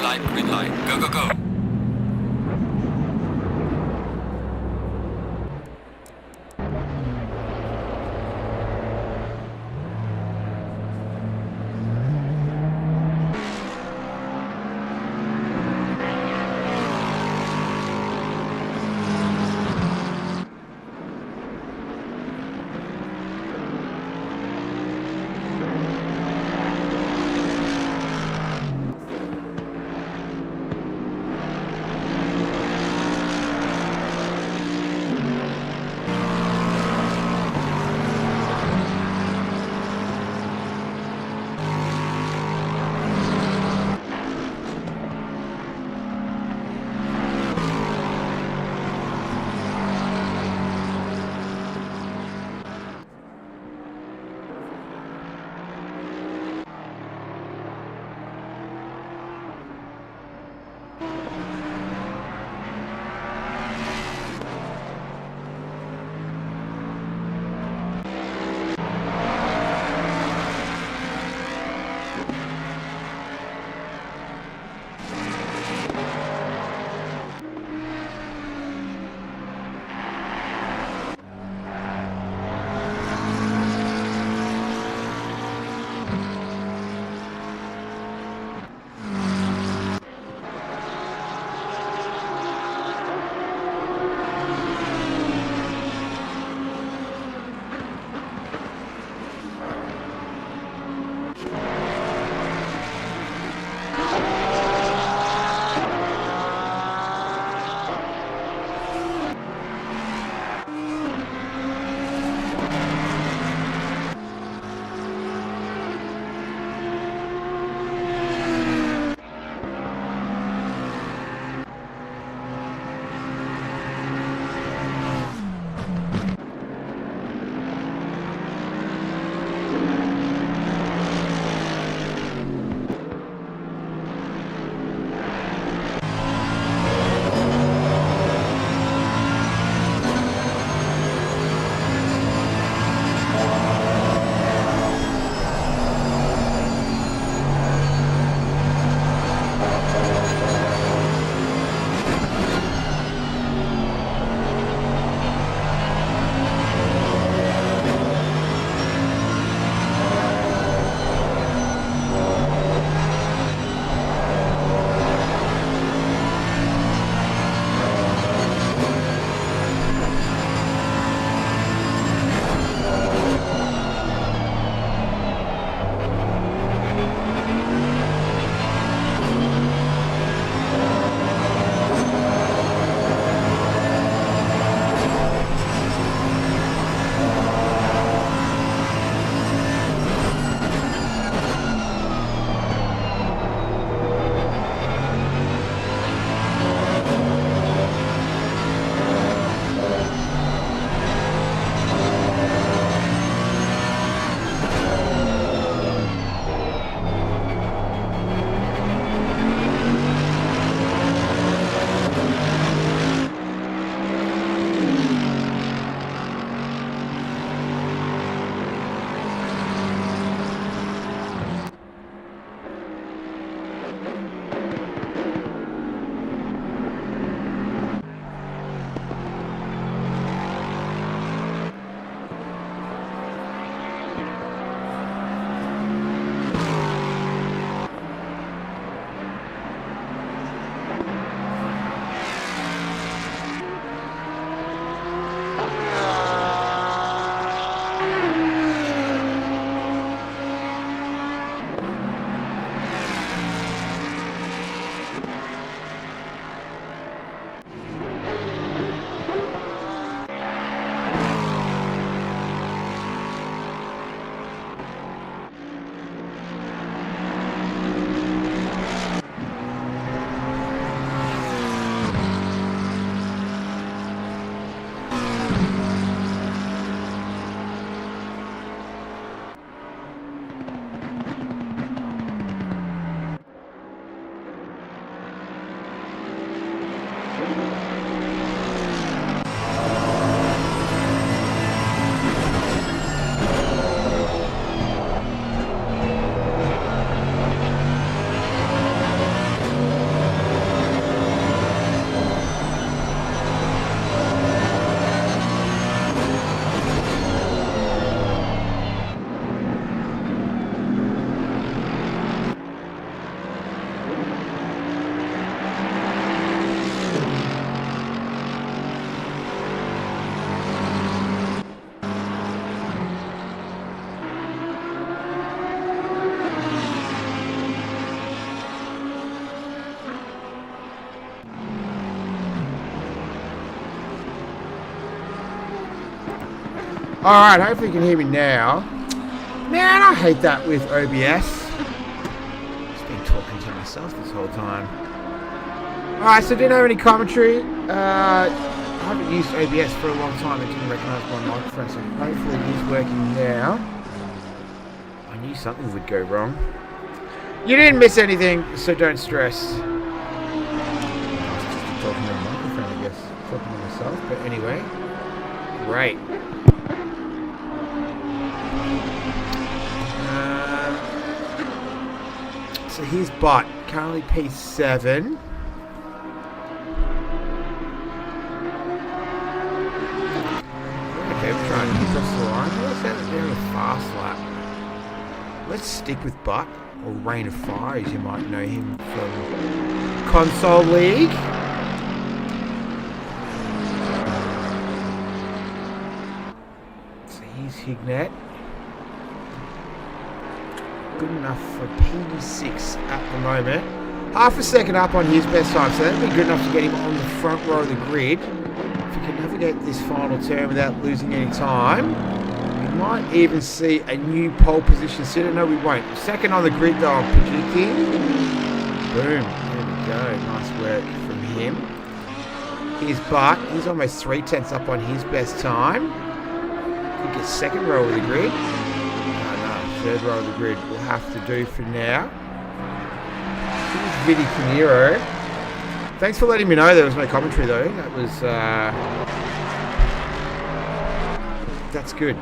light, green light. Go, go, go. Alright, hopefully you can hear me now. Man, I hate that with OBS. Just been talking to myself this whole time. Alright, so didn't have any commentary. I haven't used OBS for a long time. I didn't recognise my microphone, so hopefully it is working now. I knew something would go wrong. You didn't miss anything, so don't stress. I was just talking to the microphone, I guess. Talking to myself, but anyway. Great. So here's Bot, currently P7. Okay, we're trying to get across the line. Let's have it down a fast lap. Let's stick with Bot, or Rain of Fire, as you might know him from Console League. So here's Hignet. Good enough for P6 at the moment. Half a second up on his best time, so that'd be good enough to get him on the front row of the grid. If he can navigate this final turn without losing any time, we might even see a new pole position sitter. No, we won't. Second on the grid though, I'm predicting. Boom. There we go. Nice work from him. Here's Bart. He's almost 3/10 up on his best time. Could get second row of the grid. Third row of the grid will have to do for now. Here's Vidi Canero. Thanks for letting me know there was no commentary though. That was that's good,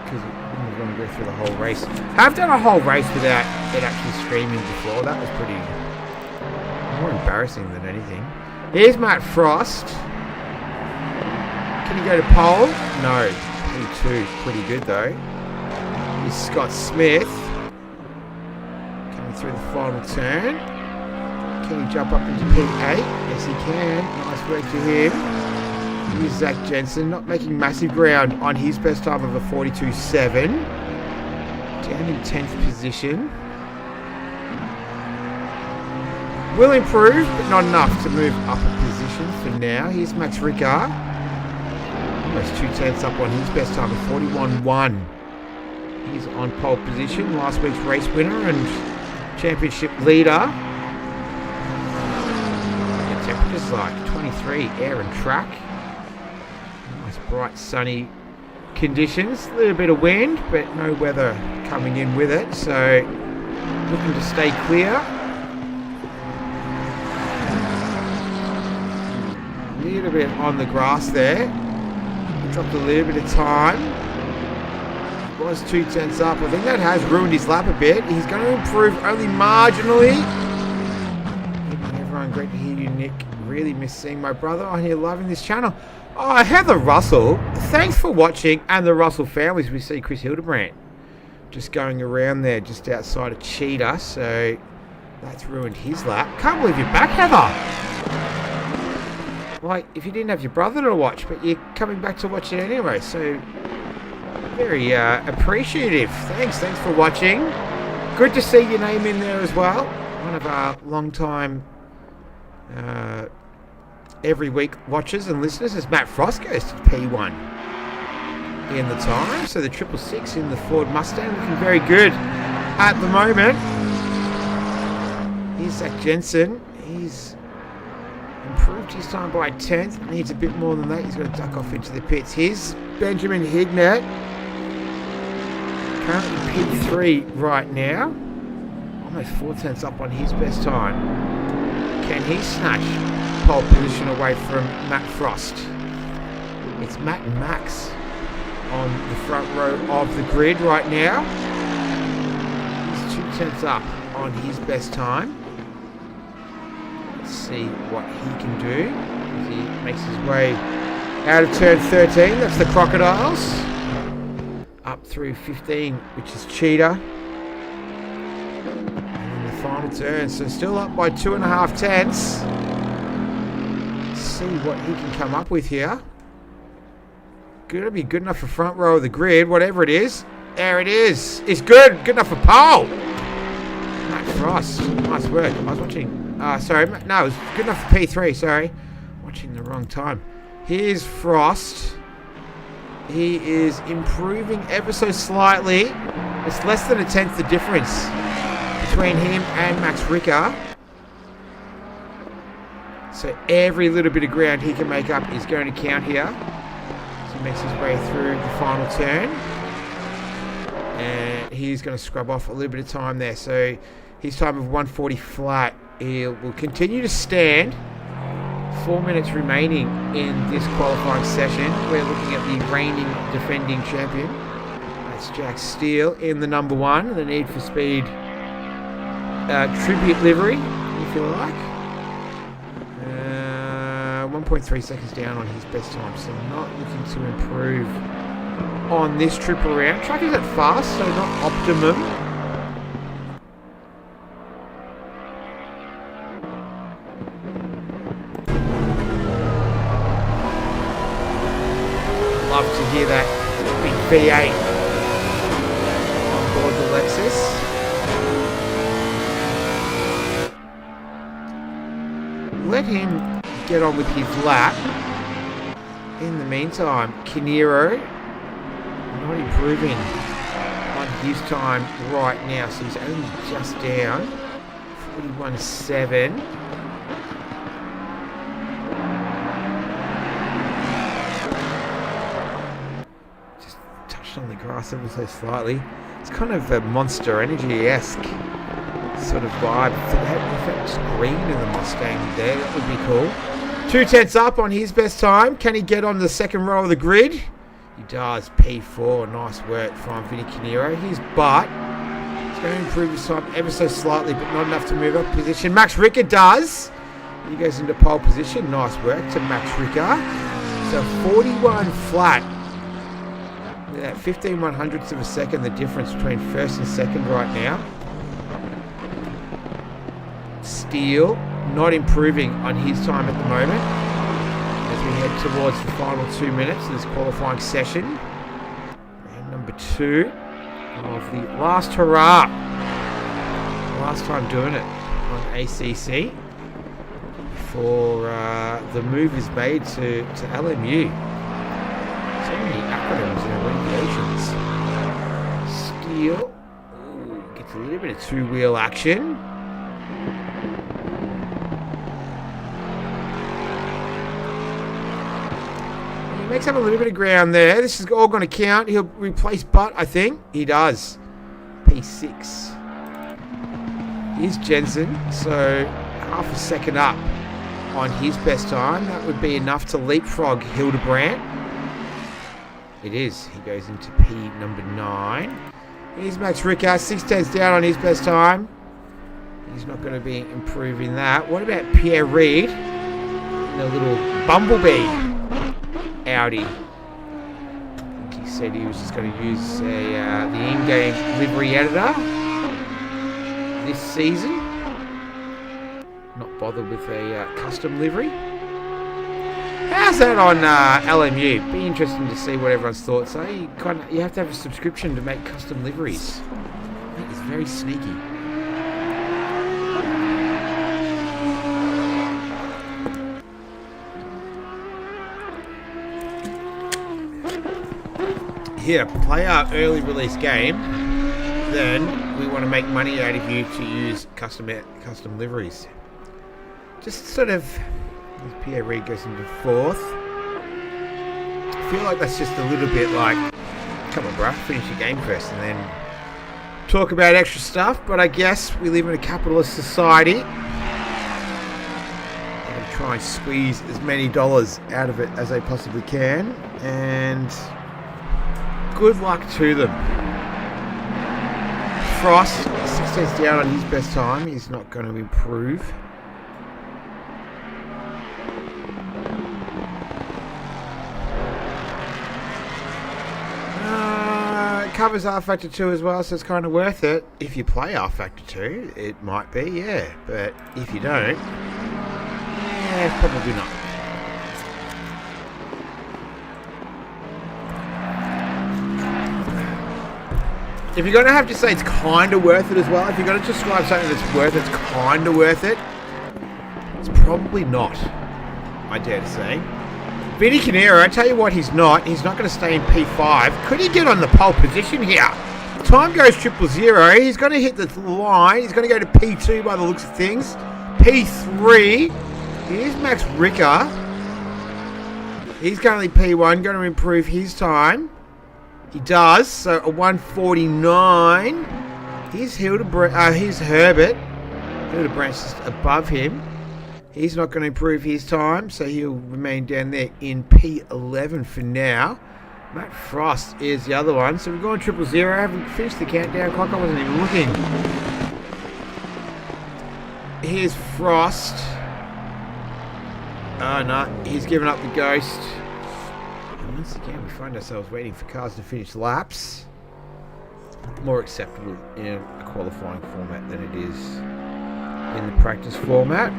because we're going to go through the whole race. I've done a whole race without it actually streaming before. That was pretty more embarrassing than anything. Here's Matt Frost. Can he go to pole? No. P2. Pretty good though. Here's Scott Smith. Coming through the final turn. Can he jump up into P8? Yes, he can. Nice work to him. Here's Zach Jensen, not making massive ground on his best time of a 42.7. Down in 10th position. Will improve, but not enough to move up a position for now. Here's Max Ricard. Almost 2/10 up on his best time of 41.1. He's on pole position. Last week's race winner and championship leader. The temperature's like 23, air and track. Nice bright sunny conditions. A little bit of wind, but no weather coming in with it. So looking to stay clear. A little bit on the grass there. Dropped a little bit of time. Was 2/10 up. I think that has ruined his lap a bit. He's going to improve only marginally. Evening everyone, great to hear you, Nick. Really miss seeing my brother on here live in this channel. Oh, Heather Russell, thanks for watching. And the Russell families, we see Chris Hildebrandt just going around there just outside of Cheetah, so that's ruined his lap. Can't believe you're back, Heather. Like, if you didn't have your brother to watch, but you're coming back to watch it anyway, so very appreciative. Thanks for watching. Good to see your name in there as well. One of our long-time every week watchers and listeners as Matt Frost goes to P1 in the time. So the 666 in the Ford Mustang looking very good at the moment. Here's Zach Jensen. He's improved his time by 10th. Needs a bit more than that. He's got to duck off into the pits. Here's Benjamin Hignet. Currently P3 right now. Almost 4/10 up on his best time. Can he snatch pole position away from Matt Frost? It's Matt and Max on the front row of the grid right now. He's 2/10 up on his best time. Let's see what he can do as he makes his way out of turn 13. That's the Crocodiles. Up through 15, which is Cheetah. And then the final turn, so still up by 2.5 tenths. Let's see what he can come up with here. Gonna be good enough for front row of the grid, whatever it is. There it is. It's good. Good enough for pole. Matt Frost. Nice work. I was watching. Sorry. No, it was good enough for P3. Sorry. Watching the wrong time. Here's Frost. He is improving ever so slightly. It's less than a tenth the difference between him and Max Ricker. So every little bit of ground he can make up is going to count here. So he makes his way through the final turn. And he's going to scrub off a little bit of time there. So his time of 140 flat. He will continue to stand. 4 minutes remaining in this qualifying session. We're looking at the reigning defending champion. That's Jack Steele in the number 1. The Need for Speed tribute livery, if you like. 1.3 seconds down on his best time, so not looking to improve on this trip around. Track isn't fast, so not optimum. Love to hear that big V8 on board the Lexus. Let him get on with his lap. In the meantime, Kinero not improving on his time right now, so he's only just down 41.7. Just touched on the grass ever so slightly. It's kind of a Monster Energy-esque sort of vibe. If that was green in the Mustang there, that would be cool. 2/10 up on his best time. Can he get on the second row of the grid? He does. P4. Nice work from Vinny Kinero. His butt. He's going to improve his time ever so slightly, but not enough to move up position. Max Ricker does. He goes into pole position. Nice work to Max Ricker. So 41 flat. At 15/100ths of a second, the difference between first and second right now. Steele not improving on his time at the moment as we head towards the final 2 minutes of this qualifying session. Round number 2 of the last hurrah. Last time doing it on ACC before the move is made to LMU. So many acronyms and abbreviations. Steele gets a little bit of two-wheel action. Makes up a little bit of ground there. This is all going to count. He'll replace Butt, I think. He does. P6. Here's Jensen. So half a second up on his best time. That would be enough to leapfrog Hildebrandt. It is. He goes into P number 9. Here's Max Ricker. 6/10 down on his best time. He's not going to be improving that. What about Pierre Reed? In a little Bumblebee Audi. I think he said he was just going to use the in-game livery editor this season. Not bothered with a custom livery. How's that on LMU? Be interesting to see what everyone's thoughts are. You have to have a subscription to make custom liveries. I think it's very sneaky. Here, play our early release game, then we want to make money out of you to use custom liveries. Just sort of, Pierre Reed goes into 4th. I feel like that's just a little bit like, come on bruh, finish your game first and then talk about extra stuff, but I guess we live in a capitalist society. I'm going to try and squeeze as many dollars out of it as I possibly can, and good luck to them. Frost, 16th down on his best time. He's not going to improve. It covers R Factor 2 as well, so it's kind of worth it. If you play R Factor 2, it might be, yeah. But if you don't, yeah, probably not. If you're going to have to say it's kind of worth it as well, if you're going to describe something that's it's kind of worth it, it's probably not, I dare to say. Vinny Canero, I tell you what, he's not. He's not going to stay in P5. Could he get on the pole position here? Time goes 000. He's going to hit the line. He's going to go to P2 by the looks of things. P3. Here's Max Ricker. He's currently P1. Going to improve his time. He does. So a 149. Here's here's Herbert. Hildebrandt just above him. He's not going to improve his time, so he'll remain down there in P11 for now. Matt Frost is the other one. So we're going 000. I haven't finished the countdown clock. I wasn't even looking. Here's Frost. Oh, no. He's given up the ghost. And once again, we find ourselves waiting for cars to finish laps. More acceptable in a qualifying format than it is in the practice format.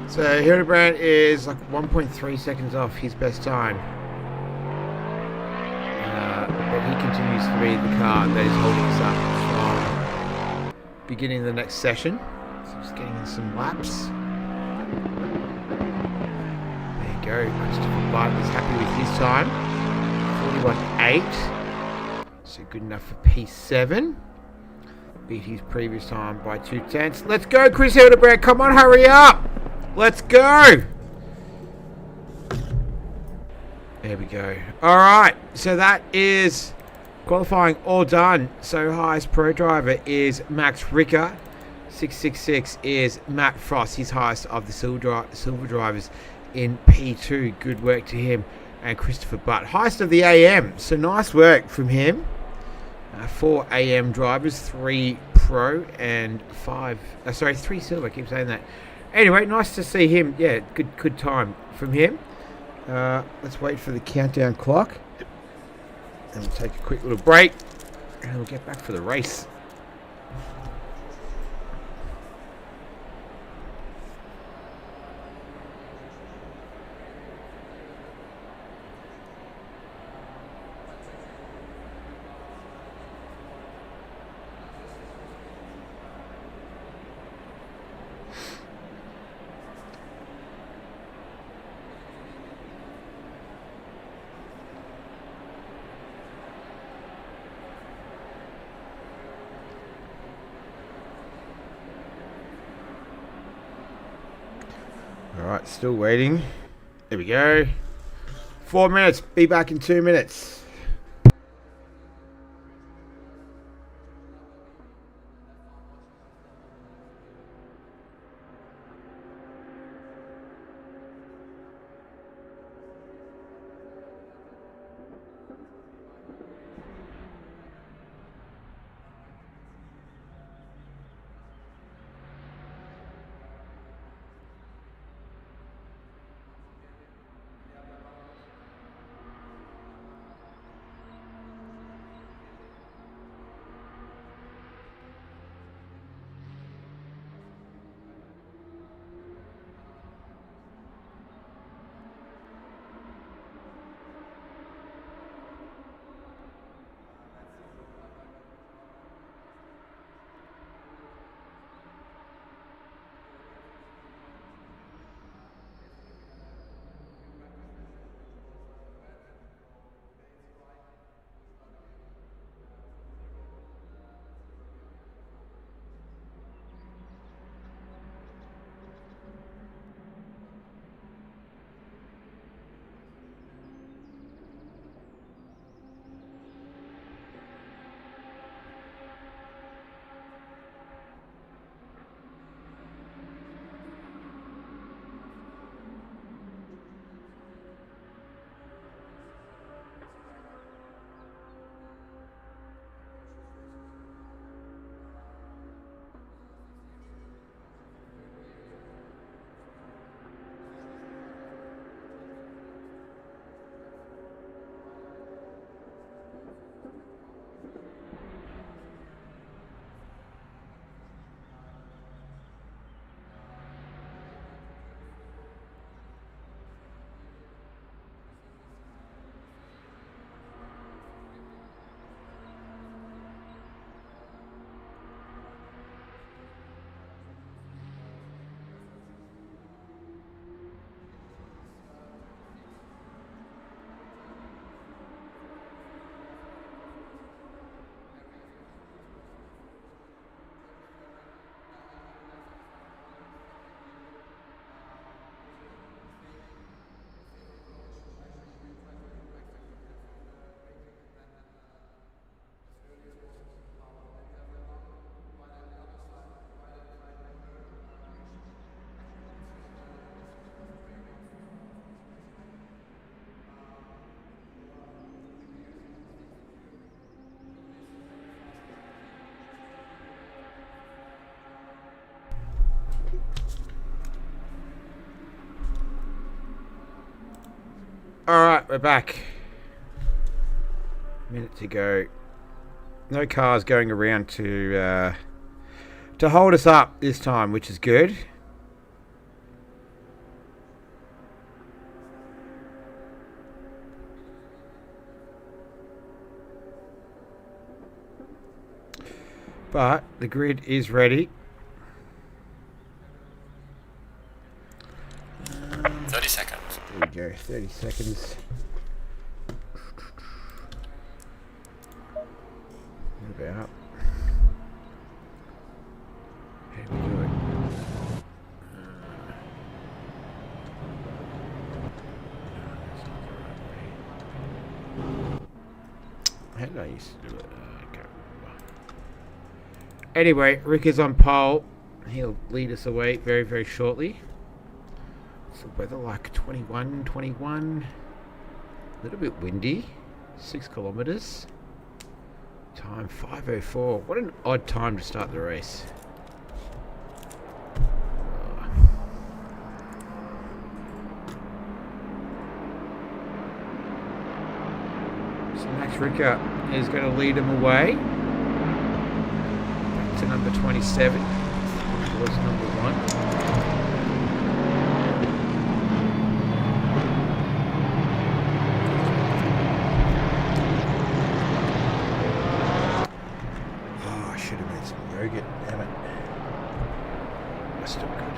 So Hildebrandt is like 1.3 seconds off his best time. But he continues to be the car that is holding us up from beginning the next session. So just getting in some laps. There you go. Christopher Butt is happy with his time. 41.8. So good enough for P7. Beat his previous time by 0.2. Let's go, Chris Hildebrandt. Come on, hurry up. Let's go! There we go. Alright, so that is qualifying all done. So highest pro driver is Max Ricker. 666 is Matt Frost, his highest of the silver drivers in P2. Good work to him. And Christopher Butt, highest of the AM. So nice work from him. 4 AM drivers, 3 pro and 3 silver. I keep saying that. Anyway, nice to see him. Yeah, good time from him. Let's wait for the countdown clock. And we'll take a quick little break. And we'll get back for the race. Alright, still waiting. There we go. 4 minutes. Be back in 2 minutes. Alright, we're back. Minute to go. No cars going around to hold us up this time, which is good. But the grid is ready. 30 seconds. There we go, 30 seconds. What about? How do we do it? How did I used to do it? I can't remember. Anyway, Rick is on pole. He'll lead us away very, very shortly. What's the weather like? 21. A little bit windy. 6 kilometers. Time 5:04. What an odd time to start the race. So Max Ricker is going to lead him away. Back to number 27. Was number 1. Damn it. That's still good.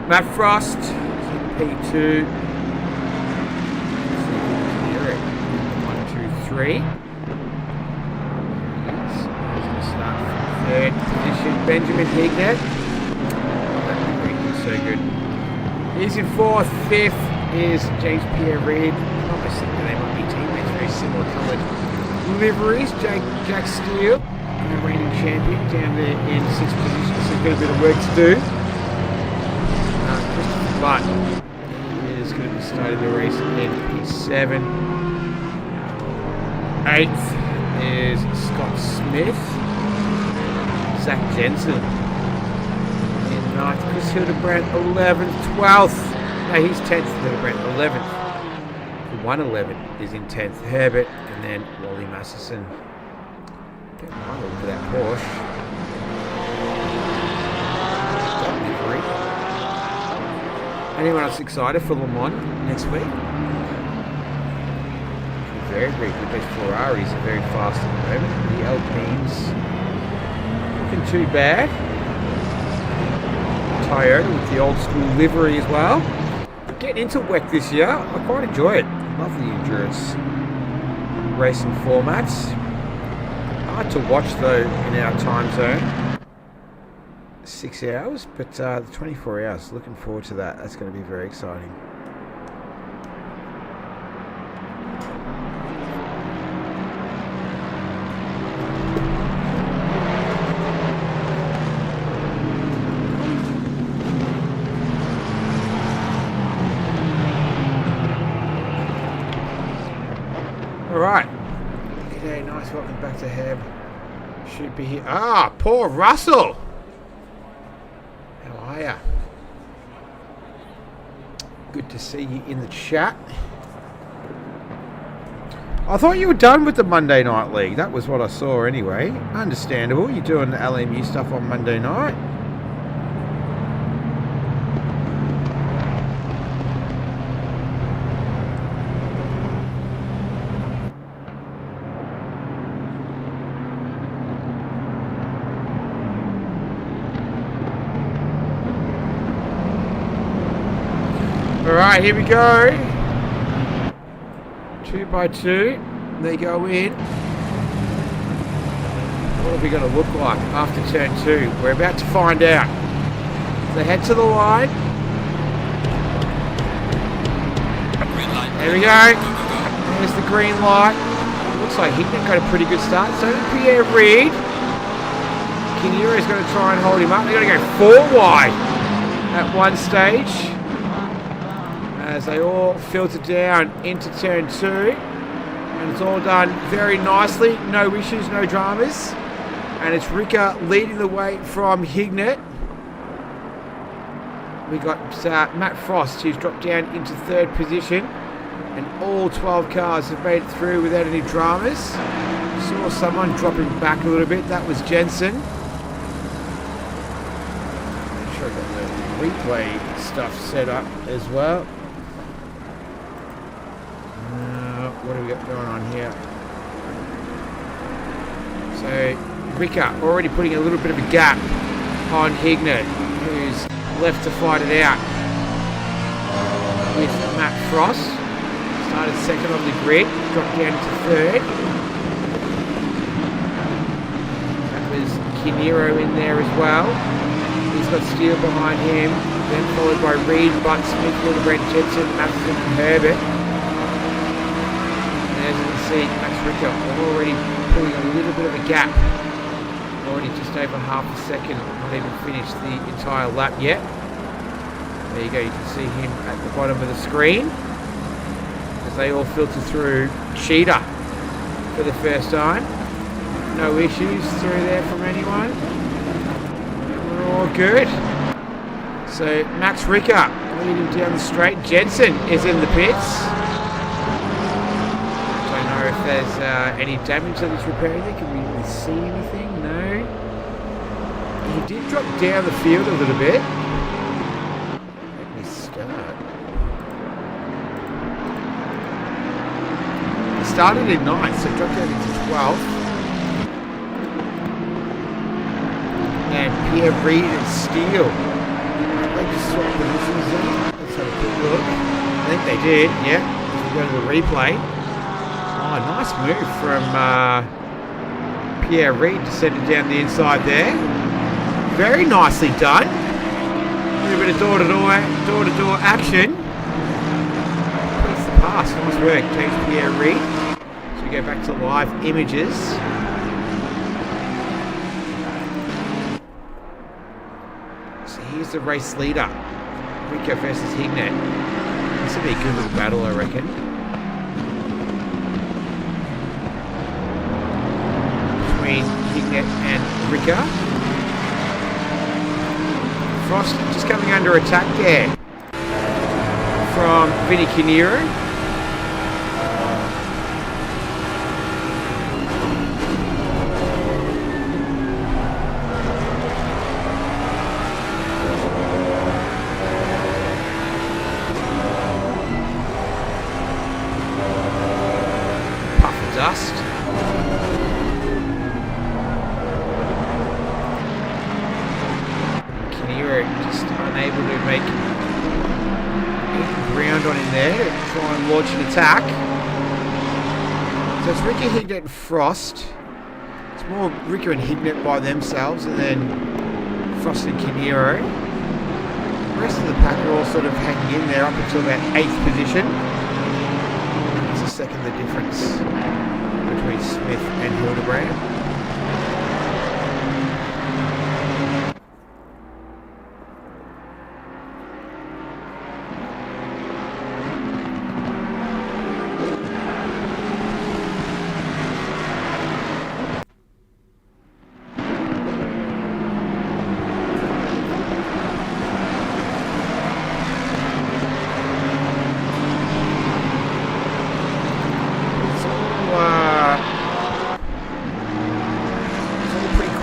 Matt Frost is in P2. 1, 2, 3. He's going to start from 3rd position. Benjamin Hignett. So good. He's in 4th. 5th is James Pierre Reid. I think they might be teammates, very similar coloured liveries. Jack Steele, the reigning champion, down there in 6th position. So he's got a bit of work to do. Christopher Butt is going to be starting the race in P7. 8th is Scott Smith. Zach Jensen in 9th. Chris Hildebrandt 11th. 12th. No, he's 10th. Hildebrandt 11th. 111 is in 10th. Herbert, and then Wally Masterson. Get one look at that Porsche. Anyone else excited for Le Mans next week? Very, very good. Those Ferraris are very fast at the moment. The Alpines looking too bad. Toyota with the old school livery as well. Getting into WEC this year, I quite enjoy it. Love the endurance racing formats. Hard to watch though in our time zone. 6 hours, but the 24 hours, looking forward to that. That's going to be very exciting. Alright. G'day, nice, welcome back to Heb. Should be here. Ah, poor Russell! How are ya? Good to see you in the chat. I thought you were done with the Monday Night League. That was what I saw anyway. Understandable, you're doing the LMU stuff on Monday night. Alright, here we go. 2 by 2. They go in. What are we going to look like after turn 2? We're about to find out. They head to the line. There we go. There's the green light. Looks like Hickman got a pretty good start. So did Pierre Reid. Kinnear is going to try and hold him up. They're going to go 4 wide at one stage, as they all filter down into turn 2, and it's all done very nicely. No issues, no dramas, and it's Ricker leading the way from Hignett. we got Matt Frost, who's dropped down into third position, and all 12 cars have made it through without any dramas. Saw someone dropping back a little bit. That was Jensen. I'm sure I got the replay stuff set up as well. What do we got going on here? So Ricker already putting a little bit of a gap on Hignett, who's left to fight it out with Matt Frost. Started second on the grid, dropped down to third. That was Kinero in there as well. He's got Steele behind him, then followed by Reed, Butt, Smith, Hildebrand, Jensen, Matheson and Herbert. And as you can see, Max Ricker already pulling a little bit of a gap. Already just over half a second, not even finished the entire lap yet. There you go, you can see him at the bottom of the screen as they all filter through Cheetah for the first time. No issues through there from anyone. We're all good. So Max Ricker leading down the straight. Jensen is in the pits. Don't know if there's any damage that he's repairing there. Can we really see anything? No. He did drop down the field a little bit. Let me start. He started in 9th, so dropped down into 12th. And Pierre Reed and Steele. They just swap positions there. Let's have a quick look. I think they did, yeah. As we go to the replay. Oh, nice move from Pierre Reed, descended down the inside there. Very nicely done. A little bit of door-to-door action. Completes the pass. Nice work, James Pierre Reed. So we go back to live images. So here's the race leader. Rico versus Hignett. This will be a good little battle, I reckon. Between Hignett and Ricker. Frost just coming under attack there from Vinny Kinero. Puff of dust. Just unable to make any ground on him there to try and launch an attack. So it's Ricker, Hignett and Frost. It's more Ricker and Hignett by themselves and then Frost and Kinero. The rest of the pack are all sort of hanging in there up until that 8th position. It's a second the difference between Smith and Hildebrand.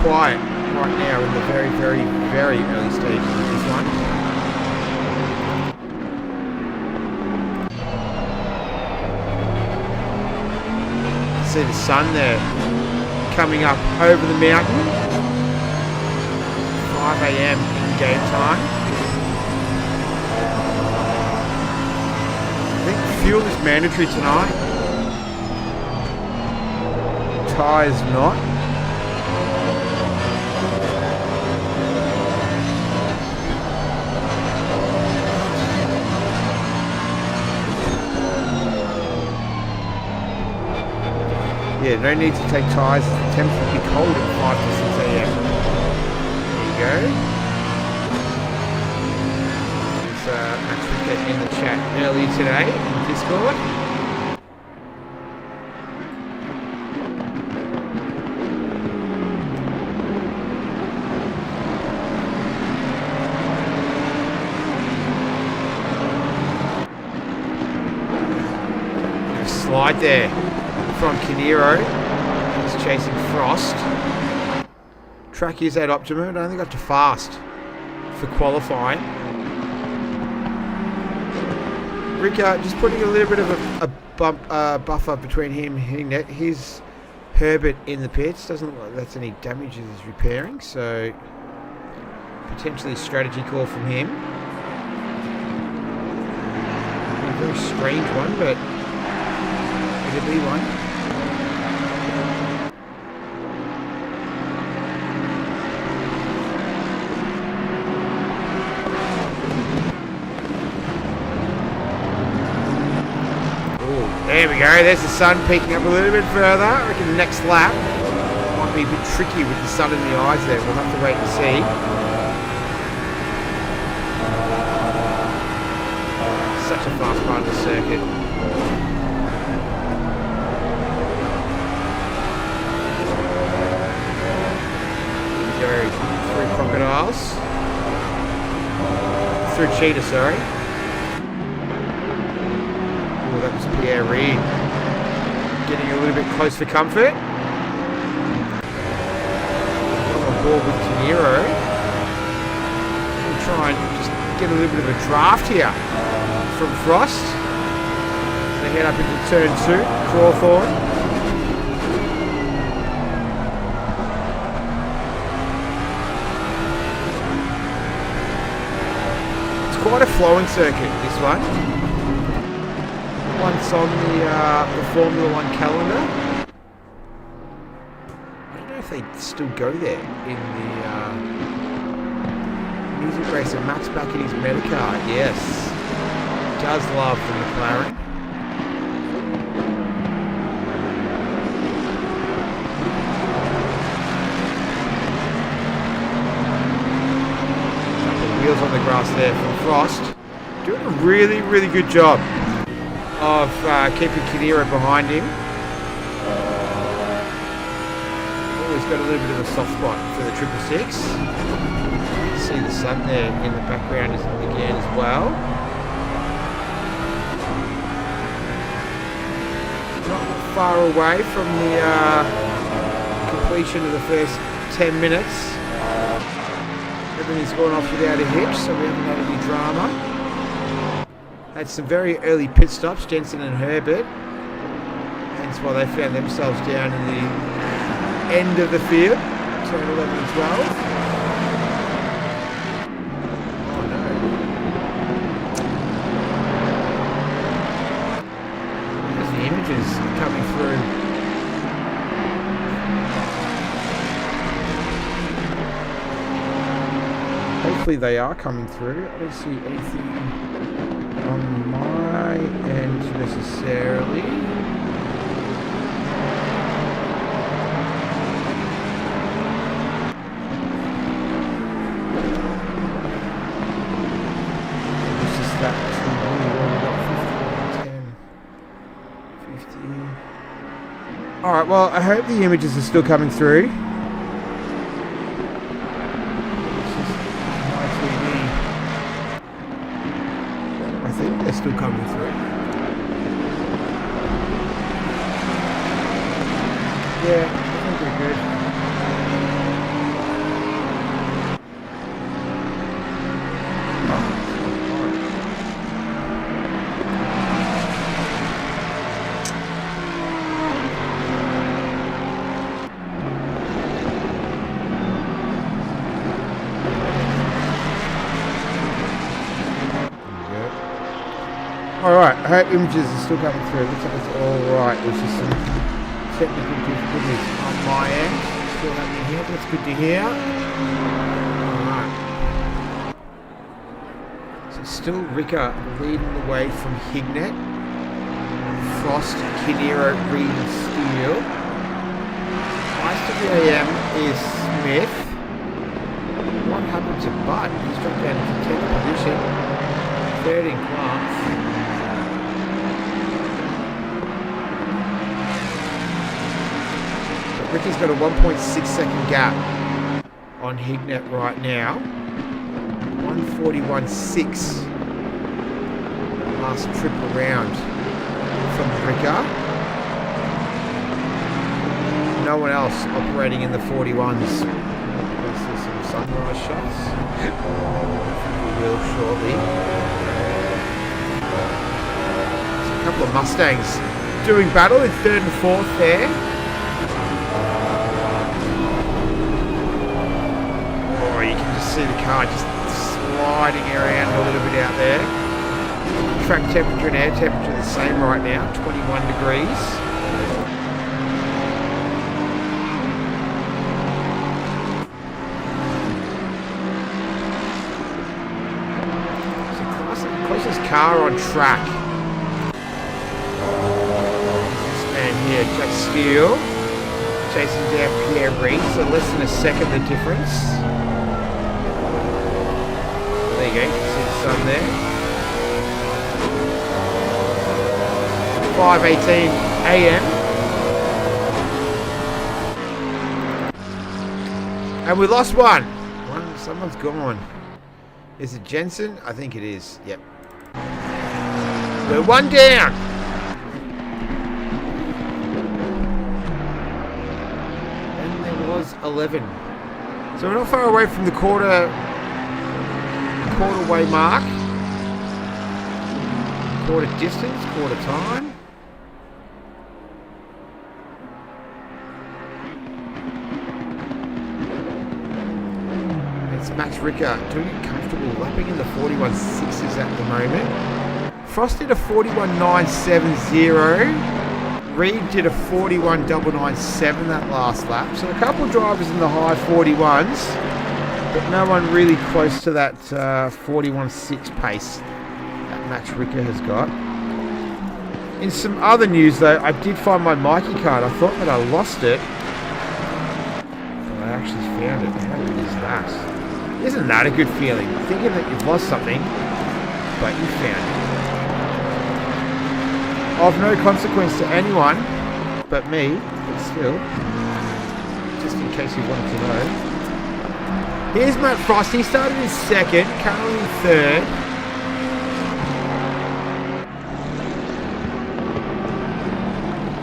Quiet right now in the very, very, very early stages of this one. See the sun there coming up over the mountain. 5 a.m. in game time. I think fuel is mandatory tonight. Tyres not. Yeah, no need to take tyres. The temps will be cold at 5 to 6 a.m. There you go. There's Max Ricker in the chat earlier today in Discord. slide there from Kinero. He's chasing Frost. Track is at optimum. I don't think I have to fast for qualifying. Ricker just putting a little bit of a buffer between him and hitting net. Here's Herbert in the pits. Doesn't look like that's any damage he's repairing, so potentially a strategy call from him. A very strange one, but it'll be one. There we go, there's the sun peeking up a little bit further. I reckon the next lap might be a bit tricky with the sun in the eyes there. We'll have to wait and see. Such a fast part of the circuit. Here we go through Crocodiles. Through Cheetah, sorry. That was Pierre Reid getting a little bit close for comfort. On board with Kinero. We'll try and just get a little bit of a draft here from Frost. They head up into turn 2, Crawthorne. It's quite a flowing circuit, this one. Once on the Formula 1 calendar. I don't know if they still go there in the music racer. Max back in his Medicar. Yes. Does love the McLaren. Couple of wheels on the grass there from Frost. Doing a really, really good job of keeping Kinero behind him. Oh, he's got a little bit of a soft spot for the 666. See the sun there in the background again as well. Not far away from the completion of the first 10 minutes. Everything's gone off without a hitch, so we haven't had any drama. Had some very early pit stops, Jensen and Herbert. Hence why they found themselves down in the end of the field, turn 11 and 12. Oh no. There's the images coming through. Hopefully they are coming through. I don't see anything on my end necessarily. This is that 10, 15. Alright, well, I hope the images are still coming through. Still coming through. Yeah, I think we're good. Alright, I hope images are still coming through. Looks like it's alright. There's just some technical difficulties on my end. Still happening here. That's good to hear. Alright. So still Ricker leading the way from Hignet. Frost, Kinero, Reid and Steele. Last of the AM is Smith. What happened to Butt? He's dropped down into 10th position. Third in class. Ricky's got a 1.6 second gap on Hignet right now. 1:41.6 last trip around from Ricker. no one else operating in the 41s. This is some sunrise shots. We will shortly. There's a couple of Mustangs doing battle in third and fourth there. Oh, you can just see the car just sliding around a little bit out there. Track temperature and air temperature are the same right now, 21 degrees. So closest car on track. This man here, Jack Steele, chasing down Pierre Reid, so less than a second the difference. There you go, you can see the sun there. 5:18 a.m. And we lost one. Someone's gone. Is it Jensen? I think it is. Yep. We're one down. And there was 11. So we're not far away from the quarter way mark. Quarter distance, quarter time. It's Max Ricker doing it comfortable, lapping in the 41.6s at the moment. Frost did a 41.970. Reid did a 41.997 that last lap. So a couple of drivers in the high 41s, but no one really close to that 41.6 pace that Max Ricker has got. In some other news though, I did find my Mikey card. I thought that I lost it, but I actually found it. How good is that? Isn't that a good feeling? Thinking that you've lost something, but you found it. Of no consequence to anyone but me, but still, just in case you wanted to know. Here's Matt Frost. He started in second, currently in third.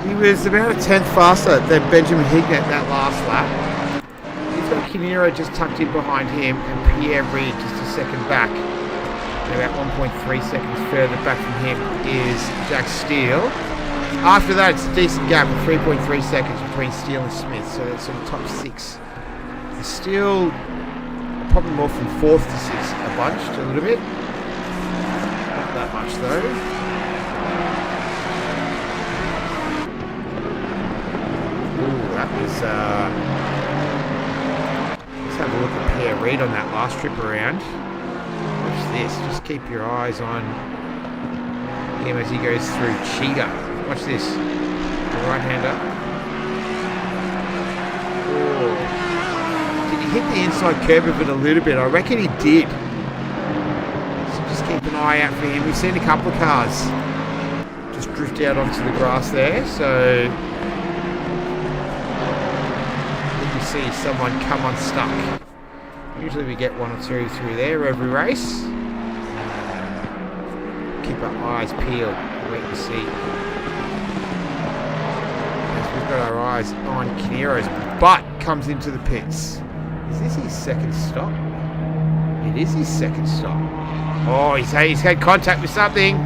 He was about a tenth faster than Benjamin Hignett that last lap. Kinero just tucked in behind him, and Pierre Reid just a second back. And about 1.3 seconds further back from him is Jack Steele. After that, it's a decent gap of 3.3 seconds between Steele and Smith, so that's sort of top six. The Steele probably more from fourth to sixth, a bunch, a little bit. Not that much though. Ooh, that was have a look at Pierre Reid on that last trip around. Watch this. Just keep your eyes on him as he goes through Cheetah. Watch this. The right-hander. Oh. Did he hit the inside curb of it a little bit? I reckon he did. So just keep an eye out for him. We've seen a couple of cars just drift out onto the grass there. So see someone come unstuck. Usually we get one or two through there every race. Keep our eyes peeled, wait to see. As we've got our eyes on Kinero's butt comes into the pits. Is this his second stop? It is his second stop. Oh, he's had contact with something.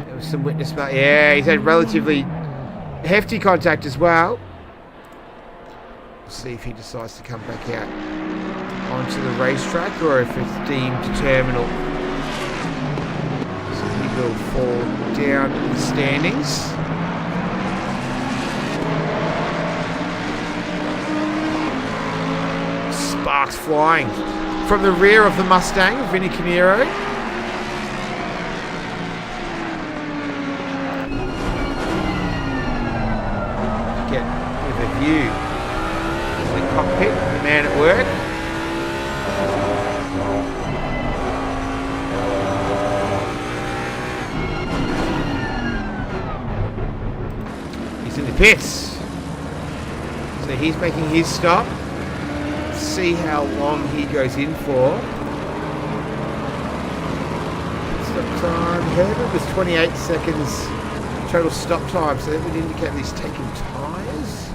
There was some witness, but yeah, he's had relatively hefty contact as well. See if he decides to come back out onto the racetrack or if it's deemed terminal. So he will fall down in the standings. Sparks flying from the rear of the Mustang of Vinny Canero. Get with a view. Cockpit, the man at work. He's in the pits. So he's making his stop. Let's see how long he goes in for. Stop time. Herbert was 28 seconds total stop time, so that would indicate that he's taken tyres.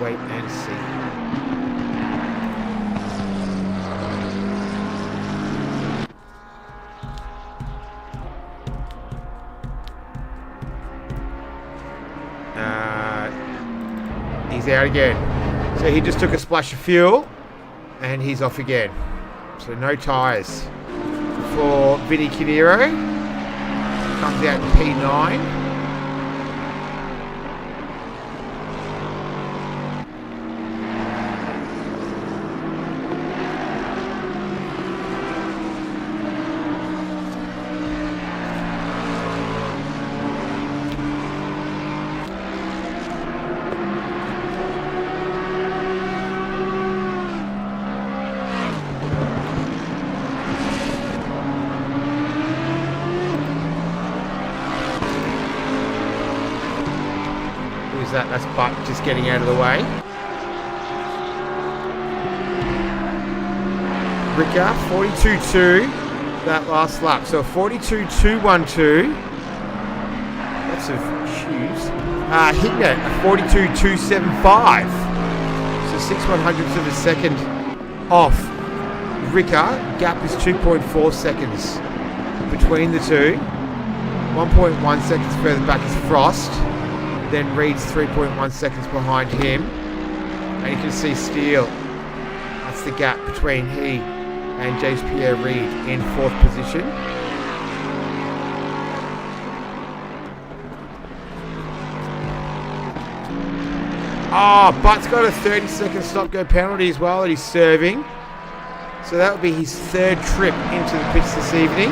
wait and see. He's out again. So he just took a splash of fuel and he's off again. So no tyres for Vinny Canero. Comes out in P9. That's Butt just getting out of the way. Ricker, 42.2 that last lap. So 42.212. Lots of shoes. Hignett, 42.275. So 6/100ths of a second off Ricker. Gap is 2.4 seconds between the two. 1.1 seconds further back is Frost. Then Reed's 3.1 seconds behind him. And you can see Steele. That's the gap between he and James Pierre Reed in 4th position. Butt's got a 30-second stop-go penalty as well that he's serving. So that will be his 3rd trip into the pits this evening.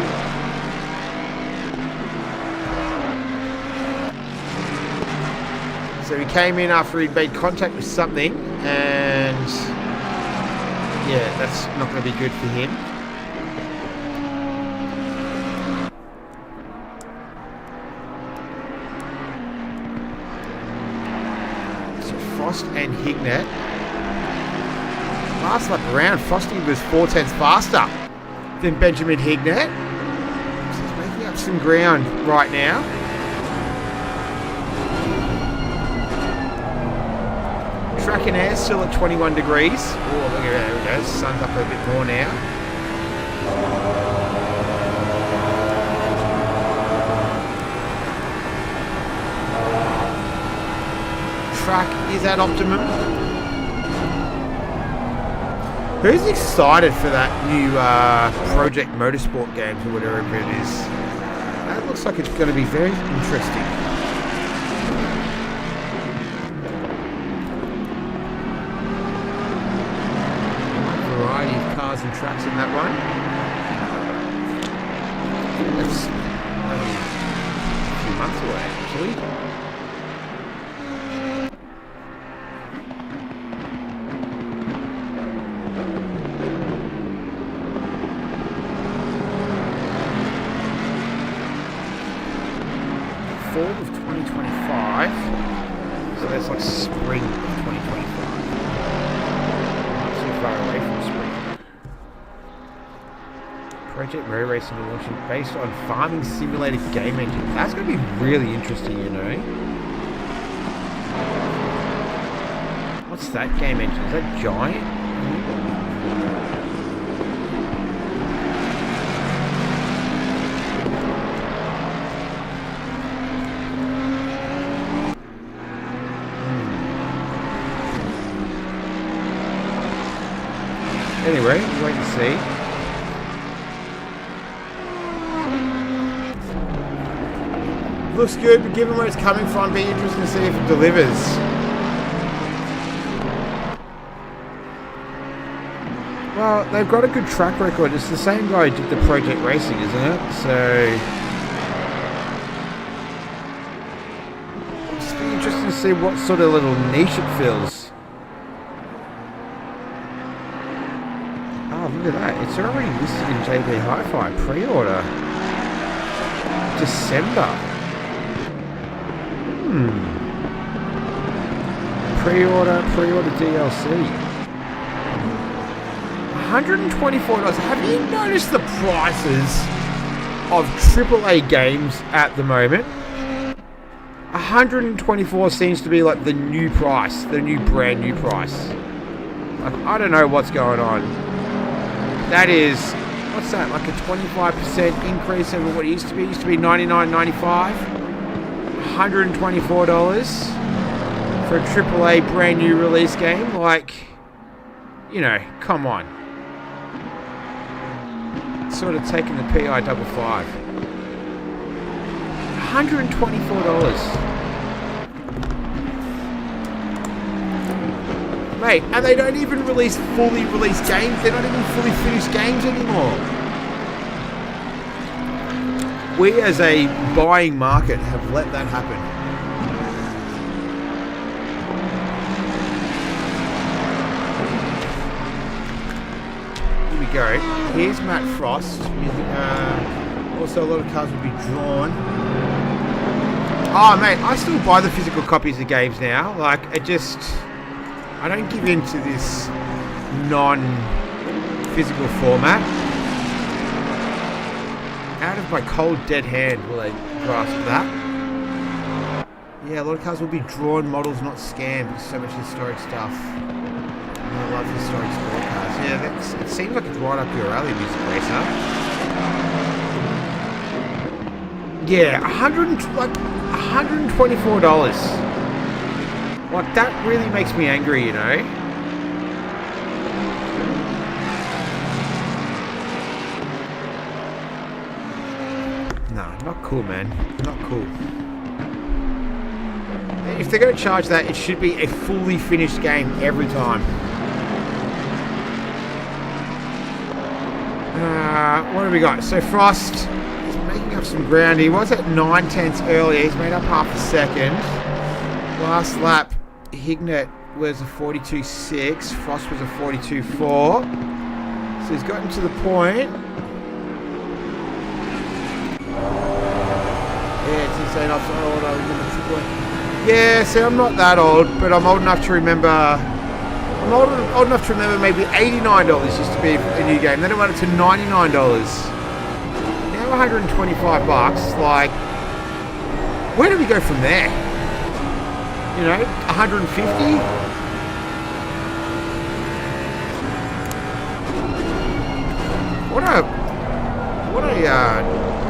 So he came in after he'd made contact with something, and yeah, that's not going to be good for him. So Frost and Hignett. Last lap around, Frosty was 4/10 faster than Benjamin Hignett. So he's making up some ground right now. Track and air still at 21 degrees. Oh, look at that. There we go. Sun's up a bit more now. Track is at optimum. Who's excited for that new Project Motorsport games or whatever it is? That looks like it's going to be very interesting. And tracks in that one. That's a few months away, actually. Fall of 2025. So that's like spring of 2025. Not too far away from spring. Project Road Racing are launching based on Farming Simulator game engine. That's going to be really interesting, you know. What's that game engine? Is that Giant? Anyway, wait and see. Looks good, but given where it's coming from, be interesting to see if it delivers. Well, they've got a good track record. It's the same guy who did the Project Racing, isn't it? So it's be interesting to see what sort of little niche it fills. Oh, look at that. It's already listed in JB Hi-Fi. Pre-order. December. Pre-order DLC. $124. Have you noticed the prices of AAA games at the moment? $124 seems to be like the new price, the new brand new price. Like, I don't know what's going on. That is, what's that? Like a 25% increase over what it used to be. It used to be $99.95. $124 for a AAA brand new release game. Like, you know, come on. It's sort of taking the PI 55. $124. Mate, and they don't even release fully released games. They're not even fully finished games anymore. We as a buying market have let that happen. Here we go. Here's Matt Frost. Also, a lot of cars will be drawn. Oh, mate, I still buy the physical copies of games now. Like, I don't give in to this non-physical format. Out of my cold, dead hand will I grasp that. Yeah, a lot of cars will be drawn models, not scanned, because so much historic stuff. I love historic sport cars. Yeah, it seems like it's right up your alley, Music Racer. Yeah, $124. Like, that really makes me angry, you know? No, not cool, man. Not cool. If they're going to charge that, it should be a fully finished game every time. What have we got? So Frost is making up some ground. He was at 9/10 earlier. He's made up half a second. Last lap, Hignett was a 42.6. Frost was a 42.4. So he's gotten to the point. Yeah, it's insane. I'm so old. I remember AAA. Yeah, see, I'm not that old, but I'm old enough to remember. I'm old enough to remember maybe $89 used to be a new game. Then it went up to $99. Now $125. Like, where do we go from there? You know, 150. What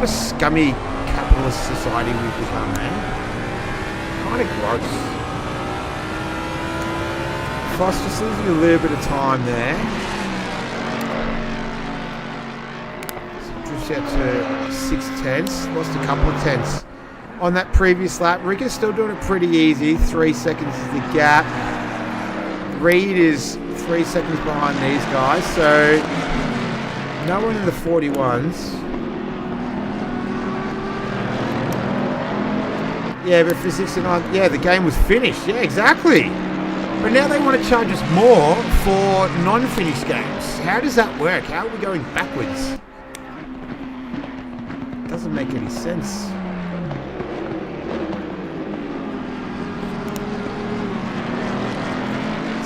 a scummy capitalist society we've become, man. Kind of gross. Frost just losing a little bit of time there. So drifts out to 6/10. Lost a couple of tenths on that previous lap. Ricker's still doing it pretty easy. 3 seconds is the gap. Reed is 3 seconds behind these guys. So no one in the 41s. Yeah, but for 69, yeah, the game was finished. Yeah, exactly. But now they want to charge us more for non-finished games. How does that work? How are we going backwards? Doesn't make any sense.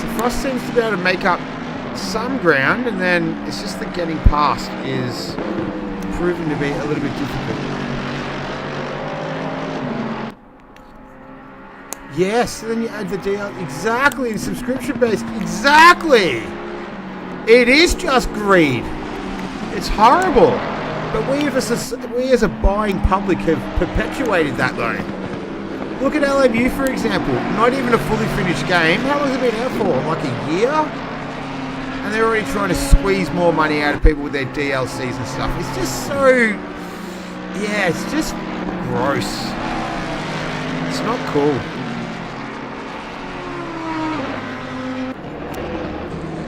So Frost seems to be able to make up some ground, and then it's just that getting past is proving to be a little bit difficult. Yes, and then you add the DL. Exactly, subscription-based. Exactly! It is just greed. It's horrible. But we as a buying public have perpetuated that, though. Look at LMU, for example. Not even a fully finished game. How long has it been out for? Like a year? And they're already trying to squeeze more money out of people with their DLCs and stuff. It's just so... Yeah, it's just gross. It's not cool.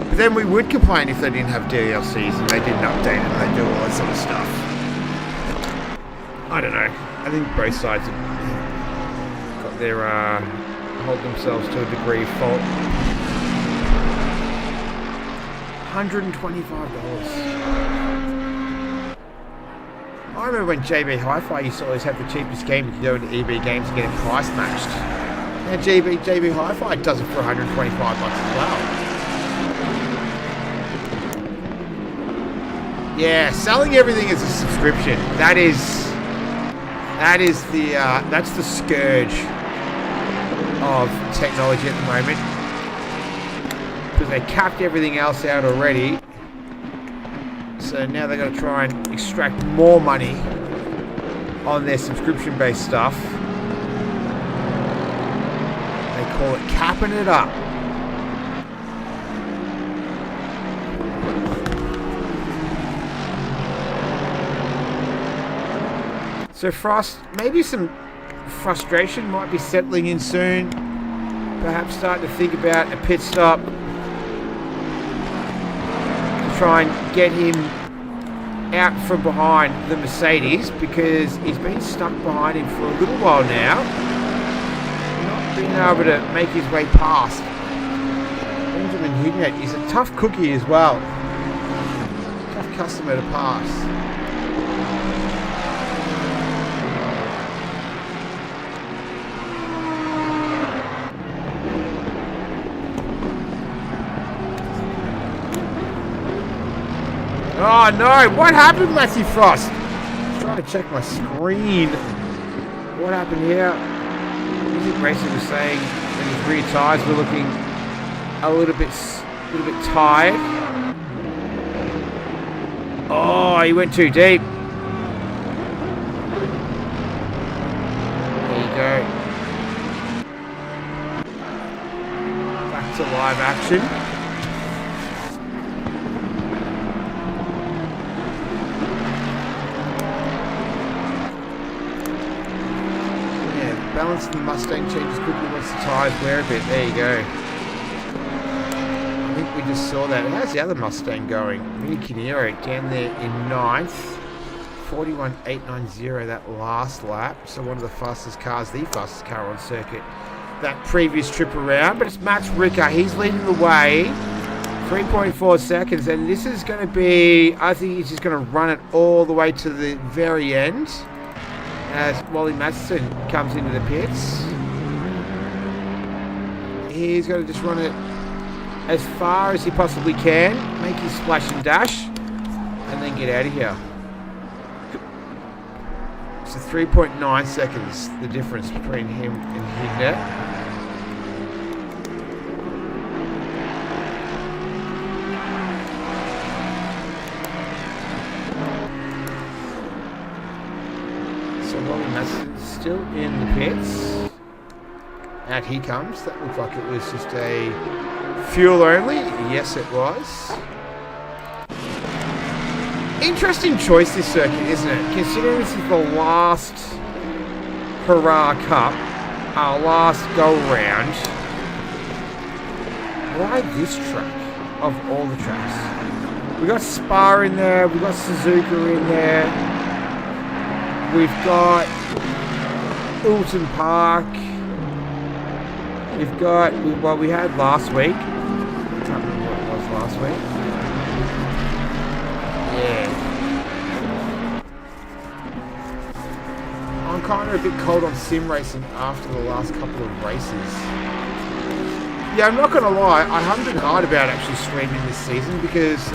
But then we would complain if they didn't have DLCs and they didn't update it and they do all that sort of stuff. I don't know. I think both sides have got their... hold themselves to a degree of fault. $125. I remember when JB Hi-Fi used to always have the cheapest game. You could go into EB Games and get it price matched. Now JB Hi-Fi does it for $125 as well. Yeah, selling everything as a subscription. That's the scourge of technology at the moment. Because they capped everything else out already. So now they've got to try and extract more money on their subscription-based stuff. They call it capping it up. So Frost, maybe some frustration might be settling in soon. Perhaps starting to think about a pit stop to try and get him out from behind the Mercedes, because he's been stuck behind him for a little while now, not being able to make his way past. Benjamin Hignett is a tough cookie as well. Tough customer to pass. Oh no, what happened, Matthew Frost? I'm trying to check my screen. What happened here? Music Racer was saying that his rear tyres were looking a little bit tired. Oh, he went too deep. There you go. Back to live action. Balancing the Mustang changes quickly once the tyres wear a bit. There you go. I think we just saw that. How's the other Mustang going? Mini Kinero down there in 9th. 41.890 that last lap. So one of the fastest cars, the fastest car on circuit that previous trip around. But it's Max Ricker. He's leading the way. 3.4 seconds. And this is going to be, I think he's just going to run it all the way to the very end. As Wally Matheson comes into the pits. He's going to just run it as far as he possibly can, make his splash and dash, and then get out of here. So 3.9 seconds, the difference between him and Hignett. Still in the pits. Out he comes. That looked like it was just a fuel only. Yes, it was. Interesting choice this circuit, isn't it? Considering this is the last Hurrah Cup, our last go round. Why this track of all the tracks? We got Spa in there. We got Suzuka in there. We've got Alton Park. We've got what we had last week. I can't remember what it was last week. Yeah. I'm kind of a bit cold on sim racing after the last couple of races. Yeah, I'm not going to lie. I haven't been hard about actually streaming this season because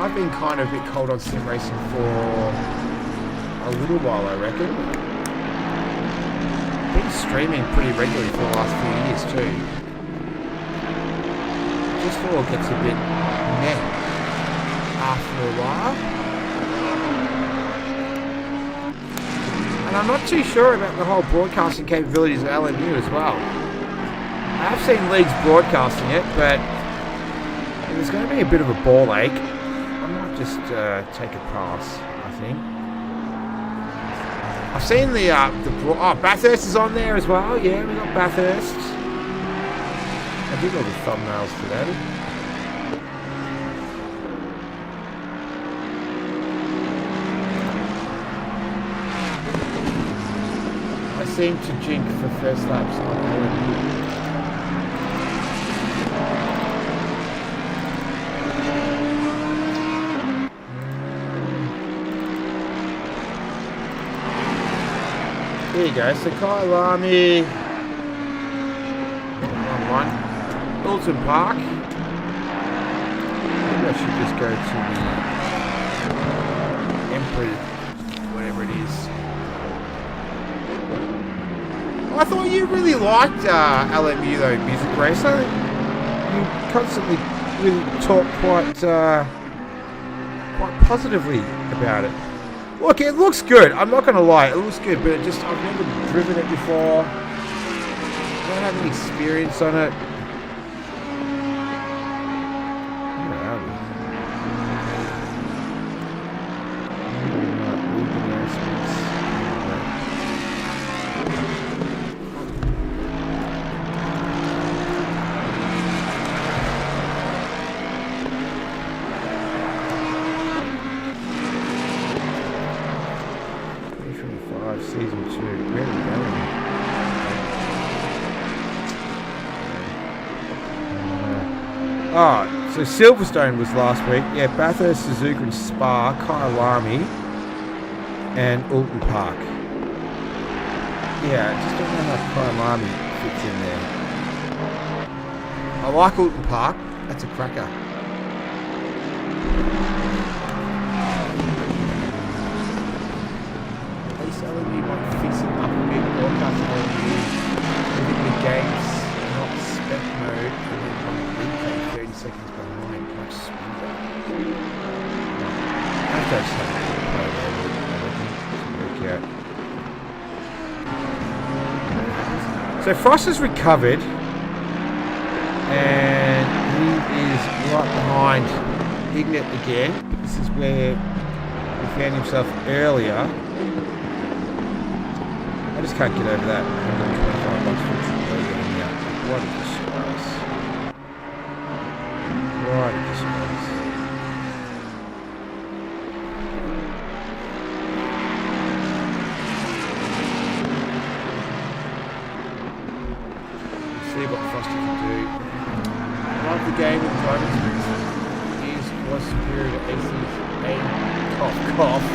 I've been kind of a bit cold on sim racing for a little while, I reckon. Been streaming pretty regularly for the last few years too. Just all gets a bit meh after a while. And I'm not too sure about the whole broadcasting capabilities of LMU as well. I have seen leagues broadcasting it, but there's going to be a bit of a ball ache. I might just take a pass, I think. I've seen Bathurst is on there as well. Yeah, we got Bathurst. I did all the thumbnails today. I seem to jink for first laps on LMU. There you go, so Kyalami, 1-1, Alton Park. Maybe I should just go to the Emperor, whatever it is. I I thought you really liked LMU though, Music Racer. You constantly really talk quite positively about it. Look, it looks good. I'm not going to lie, it looks good, but I've never driven it before. I don't have any experience on it. Season 2, really going. So Silverstone was last week. Yeah, Bathurst, Suzuka and Spa, Kyalami and Alton Park. Yeah, I just don't know how Kyalami fits in there. I like Alton Park. That's a cracker. LMU might fix it up a bit, broadcast it on the games, not spec mode, and then on the replay 30 seconds behind, much smoother. I have to just have to play there to work out. So Frost has recovered, and he is right behind Ignat again. This is where he found himself earlier. I just can't get over that. $125 for what a disgrace. What a disgrace. Let's see what Frosty can do. I love the game with driving experience. Was superior to AC's cough cough.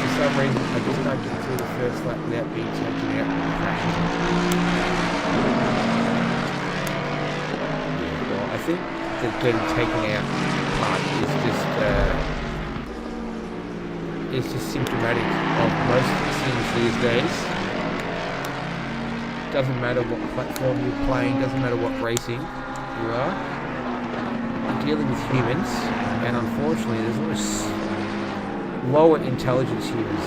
For some reason, I just can't get through the first lap without being taken out and crashing. Yeah, well, I think the getting taken out part is just symptomatic of most things these days. Doesn't matter what platform you're playing, doesn't matter what racing you are. You're dealing with humans, and unfortunately, there's always lower intelligence humans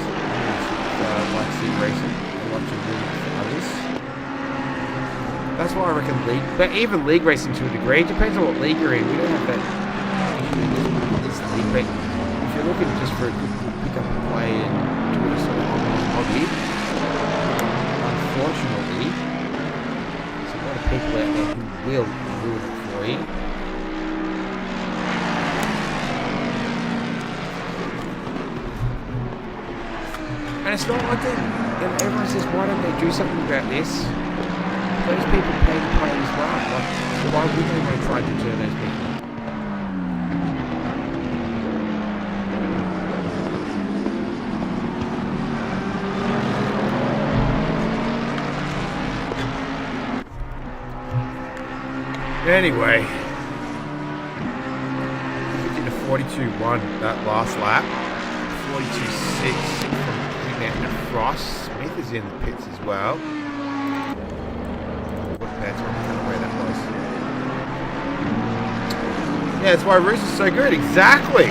like sim racing and like to win for others. That's why I reckon but even league racing to a degree, it depends on what league you're in. We don't have that issue in this league, but if you're looking just for a good pick up and play and do it as sort of hobby, unfortunately, there's a lot of people out there who will ruin it for you. And it's not like everyone says, why don't they do something about this? Those people pay to play as well. Like, so why wouldn't they want to try to deter those people? Anyway, we did a 42-1 that last lap. 42-6 from Frost. Smith is in the pits as well. What pads on where that was. Yeah, that's why Roos is so good. Exactly.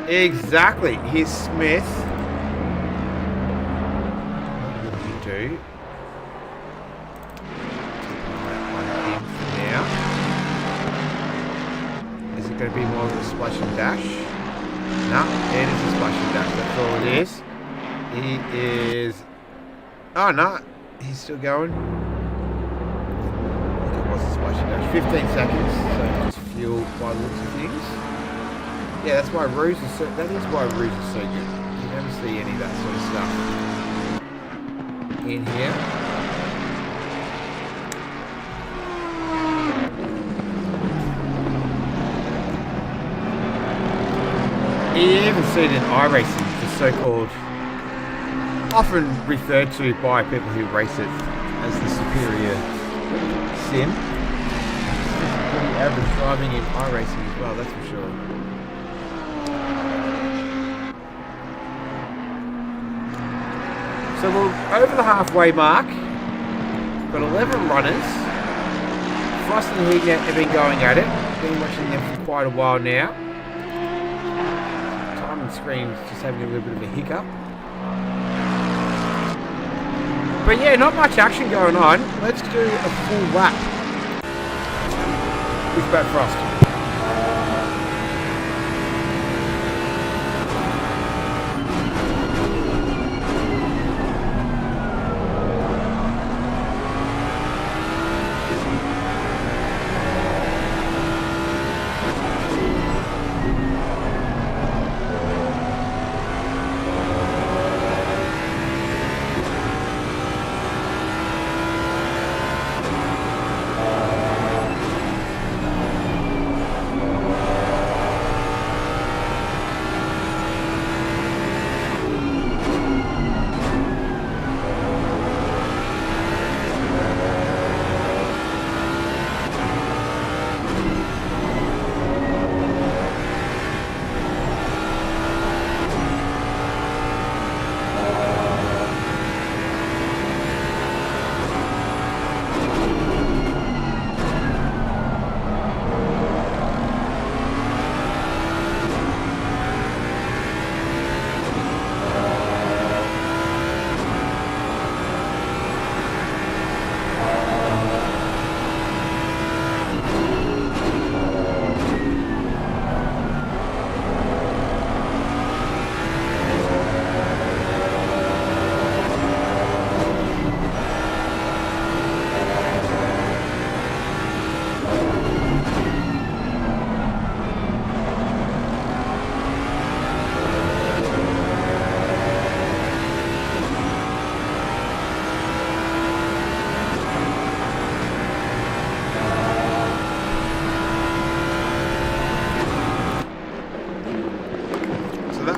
Exactly. Here's Smith. What did he do? On him for now. Is it going to be more of a splash and dash? No, it is a splash and dash. That's all it is. He is... Oh, no. He's still going. I think it was a splash and dash. 15 seconds. So just fuel by the looks of things. Yeah, that's why Rouge is so... That is why Rouge is so good. You never see any of that sort of stuff in here. You even see it in iRacing, the so-called, often referred to by people who race it as the superior sim. It's pretty average driving in iRacing as well, that's for sure. So we're over the halfway mark. Got 11 runners. Frost and Heatnet have been going at it. Been watching them for quite a while now. Timing screen's just having a little bit of a hiccup. But yeah, not much action going on. Let's do a full lap with Matt Frost.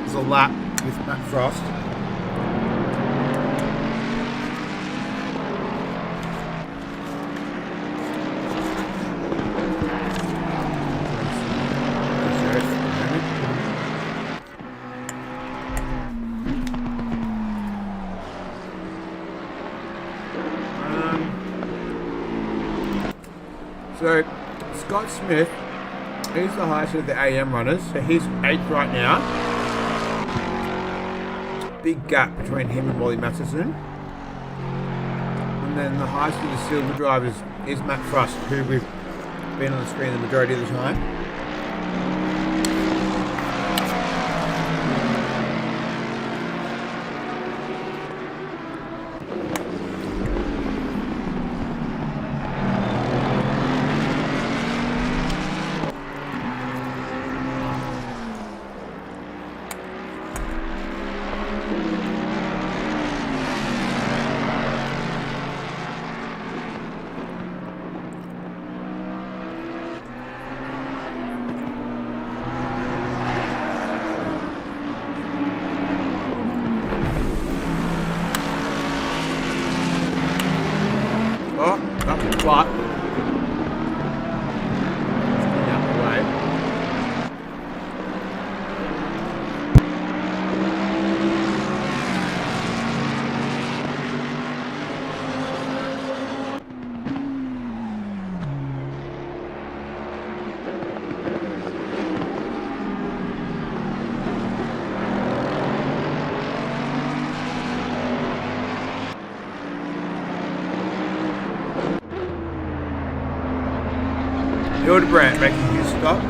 A lap with Matt Frost. So Scott Smith, he's the highest of the AM runners, so he's 8th right now. Big gap between him and Wally Matheson. And then the highest of the silver drivers is Matt Frost, who we've been on the screen the majority of the time. But out the way. Hildebrand making his stop.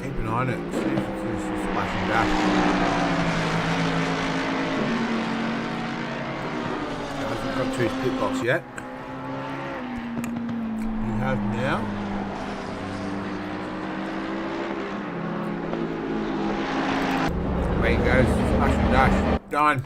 Keep an eye on it, see if it's splashing back. He hasn't got to his pit box yet. You have now. Away he goes, splash and dash. Done.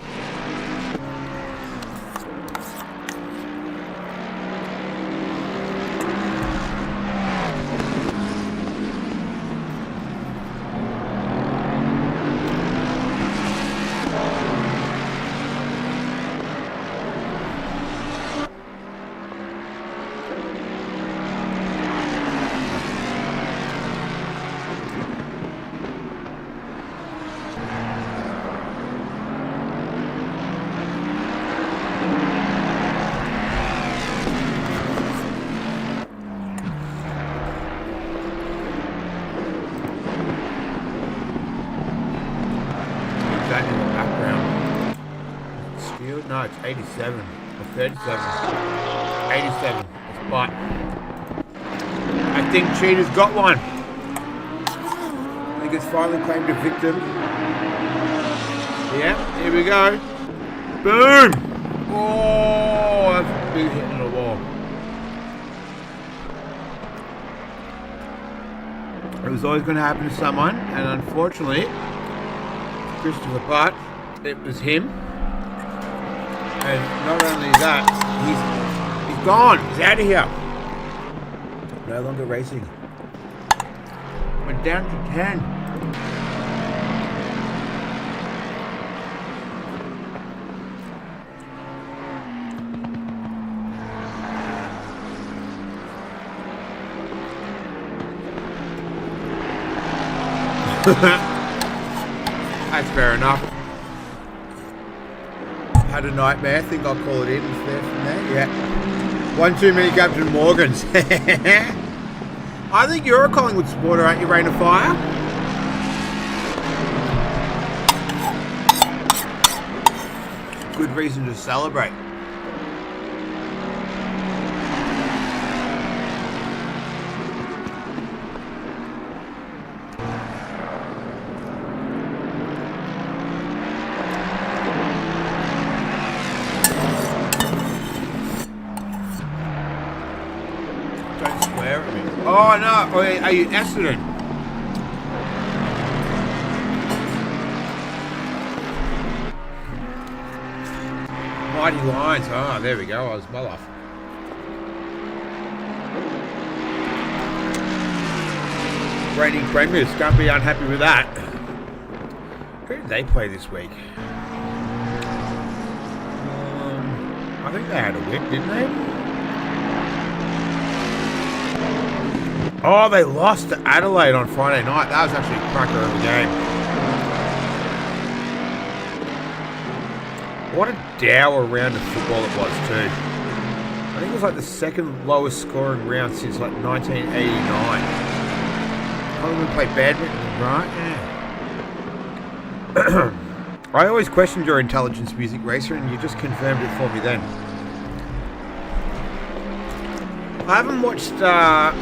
87 or 37. 87. Let's bite. I think Cheetah's got one. I think it's finally claimed a victim. Yeah, here we go. Boom! Oh, that's a big hit in the wall. It was always going to happen to someone, and unfortunately, Christopher Butt, it was him. And not only that, he's gone. He's out of here. No longer racing. Went down to 10. That's fair enough. Had a nightmare. I think I'll call it in there from there. Yeah. One too many Captain Morgans. I think you're a Collingwood supporter, aren't you, Rain of Fire? Good reason to celebrate. Oh no, are you Essendon? Mighty Lions, oh there we go, I was well off. Reigning premiers, can't be unhappy with that. Who did they play this week? I think they had a win, didn't they? Oh, they lost to Adelaide on Friday night. That was actually a cracker of a game. What a dour round of football it was too. I think it was like the second lowest scoring round since like 1989. Collingwood played badminton, right? Yeah. I always questioned your intelligence, music racer, and you just confirmed it for me then. I haven't watched the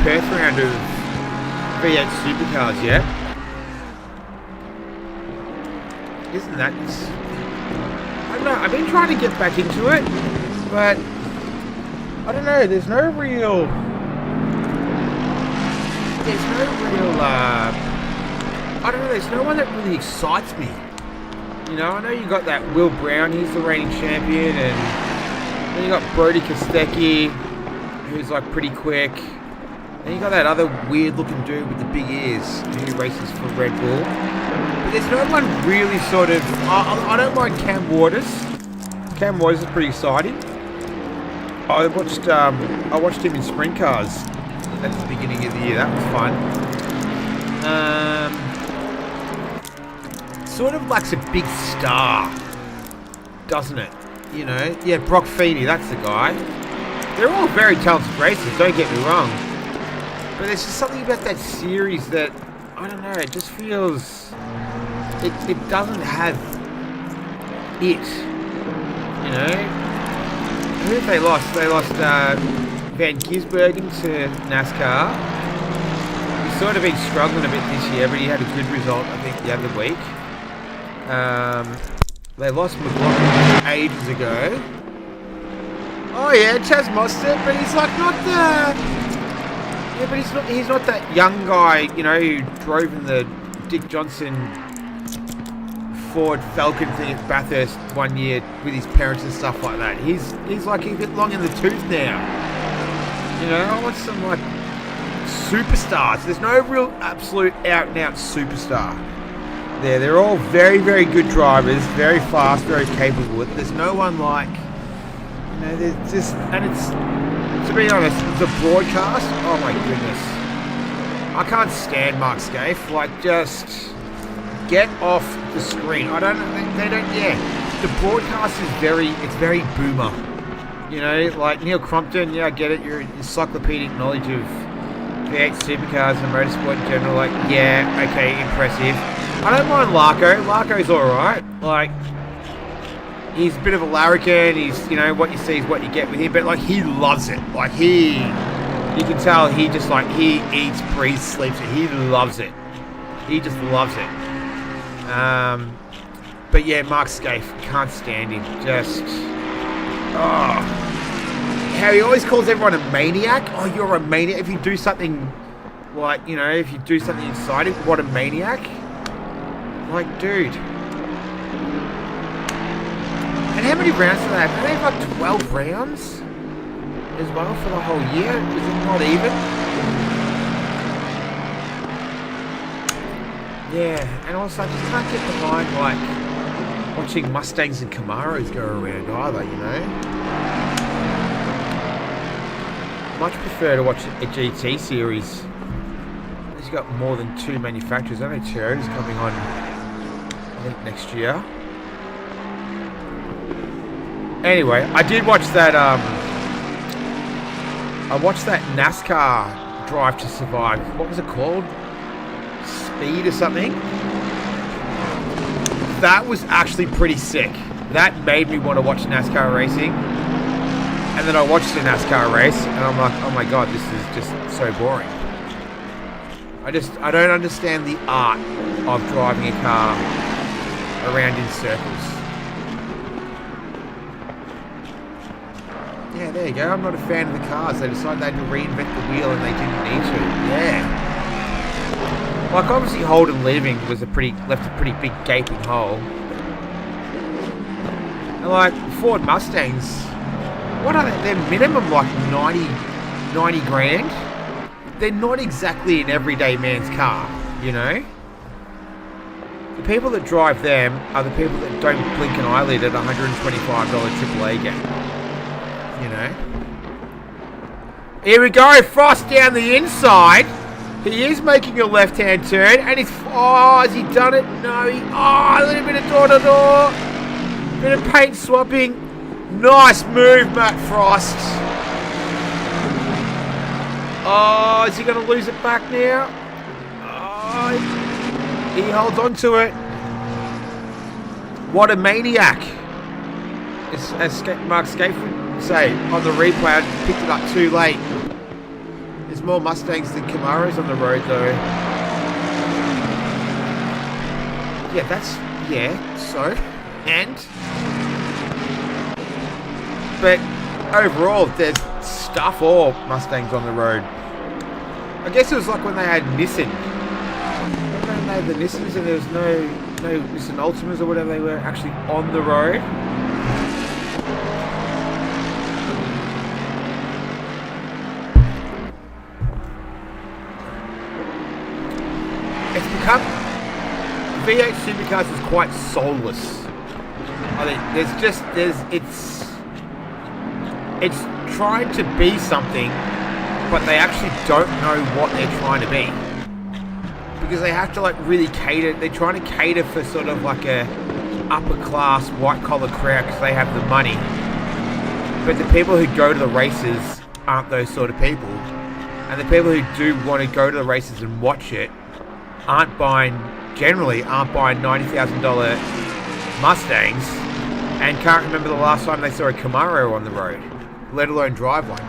Perth round of V8 Supercars yet. Isn't that? I don't know. I've been trying to get back into it, but I don't know. There's no real. I don't know. There's no one that really excites me. You know, I know you got that Will Brown. He's the reigning champion, and then you got Brody Kostecki, who's like pretty quick. Then you got that other weird looking dude with the big ears who races for Red Bull. But there's no one really sort of. I don't mind Cam Waters. Cam Waters is pretty exciting. I watched him in sprint cars at the beginning of the year. That was fun. Sort of lacks a big star, doesn't it? You know, yeah, Brock Feeney, that's the guy. They're all very talented racers, don't get me wrong. But there's just something about that series that, I don't know, it just feels... It doesn't have it, you know? Who did they lost? They lost Van Gisbergen to NASCAR. He's sort of been struggling a bit this year, but he had a good result, I think, the other week. They lost McLaughlin ages ago. Oh yeah, Chaz Mostert, but he's like not the... Yeah, but he's not that young guy, you know, who drove in the Dick Johnson Ford Falcon thing at Bathurst one year with his parents and stuff like that. He's like a bit long in the tooth now. You know, I want some like superstars. There's no real absolute out and out superstar. They're all very, very good drivers, very fast, very capable. There's no one like, you know, there's just, and it's, to be honest, the broadcast, oh my goodness. I can't stand Mark Scaife, like just get off the screen. They don't, yeah. The broadcast is it's very boomer. You know, like Neil Crompton, yeah, I get it, your encyclopedic knowledge of V8 supercars and motorsport in general, like, yeah, okay, impressive. I don't mind Larko. Larko's alright. Like, he's a bit of a larrikin. He's, you know, what you see is what you get with him. But like, he loves it. Like you can tell he just like, he eats, breathes, sleeps it. He loves it. He just loves it. But yeah, Mark Scaife, can't stand him. Just, oh, how he always calls everyone a maniac. Oh, you're a maniac if you do something. Like, you know, if you do something exciting, what a maniac. Like, dude. And how many rounds do they have? Do they have like 12 rounds as well for the whole year? Is it not even? Yeah, and also I just can't get behind, like, watching Mustangs and Camaros go around either, you know? Much prefer to watch a GT series. He's got more than 2 manufacturers. I know Toyota's coming on, I think, next year. Anyway, I did watch that. I watched that NASCAR Drive to Survive. What was it called? Speed or something. That was actually pretty sick. That made me want to watch NASCAR racing. And then I watched the NASCAR race, and I'm like, oh my god, this is just so boring. I don't understand the art of driving a car around in circles. Yeah, there you go. I'm not a fan of the cars. They decided they had to reinvent the wheel and they didn't need to. Yeah. Like, obviously Holden leaving was left a pretty big gaping hole. And like, Ford Mustangs, what are they? They're minimum like 90 grand. They're not exactly an everyday man's car, you know? The people that drive them are the people that don't blink an eyelid at $125 AAA game. You know? Here we go, Frost down the inside. He is making a left-hand turn, and he's... Oh, has he done it? No, a little bit of door-to-door. Bit of paint swapping. Nice move, Matt Frost. Oh, is he going to lose it back now? Oh, he holds on to it. What a maniac. As Mark Scaife would say on the replay, I picked it up too late. There's more Mustangs than Camaros on the road, though. Yeah, so. But overall, there's stuff all Mustangs on the road. I guess it was like when they had Nissan. When they had the Nissans and there was no Nissan Altimas or whatever, they were actually on the road. It's become... V8 Supercars is quite soulless. I think it's trying to be something, but they actually don't know what they're trying to be. Because they have to like really cater, they're trying to cater for sort of like a upper class white collar crowd because they have the money. But the people who go to the races aren't those sort of people. And the people who do want to go to the races and watch it generally aren't buying $90,000 Mustangs and can't remember the last time they saw a Camaro on the road, let alone drive one.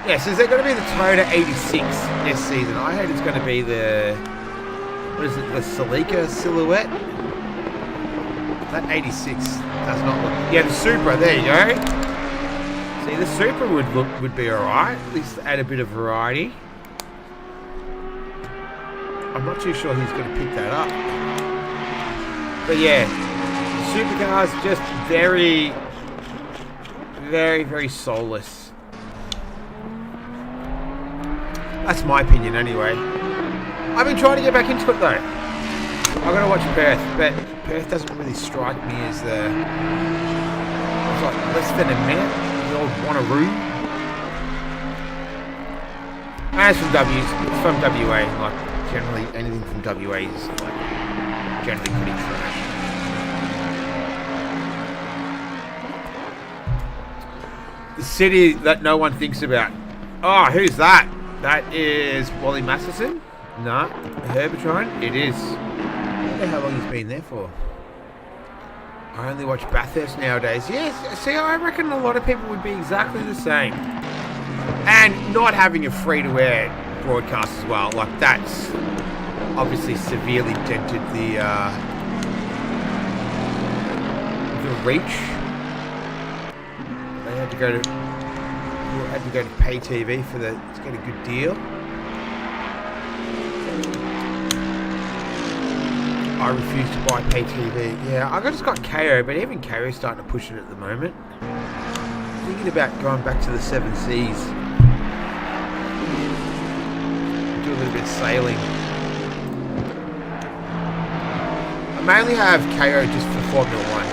Yeah, so is it going to be the Toyota 86 this season? I heard it's going to be the Celica Silhouette? That 86 does not look... Yeah, the Supra, there you go. See, the Supra would be alright, at least add a bit of variety. I'm not too sure who's going to pick that up. But yeah, Supercars just very, very, very soulless. That's my opinion anyway. I've been trying to get back into it though. I've got to watch Perth, but Perth doesn't really strike me as the... It's like less than a minute, the old Wanneroo. And it's from WA, like generally anything from WA is like generally pretty trash. The city that no one thinks about. Oh, who's that? That is Wally Masterson? No. Herbertron? It is. I wonder how long he's been there for. I only watch Bathurst nowadays. Yes, see, I reckon a lot of people would be exactly the same. And not having a free-to-air broadcast as well. Like, that's obviously severely dented the reach. They had to go to pay TV to get a good deal. I refuse to buy pay TV. Yeah, I just got KO, but even KO is starting to push it at the moment. Thinking about going back to the 7 Seas. Do a little bit of sailing. I mainly have KO just for Formula 1.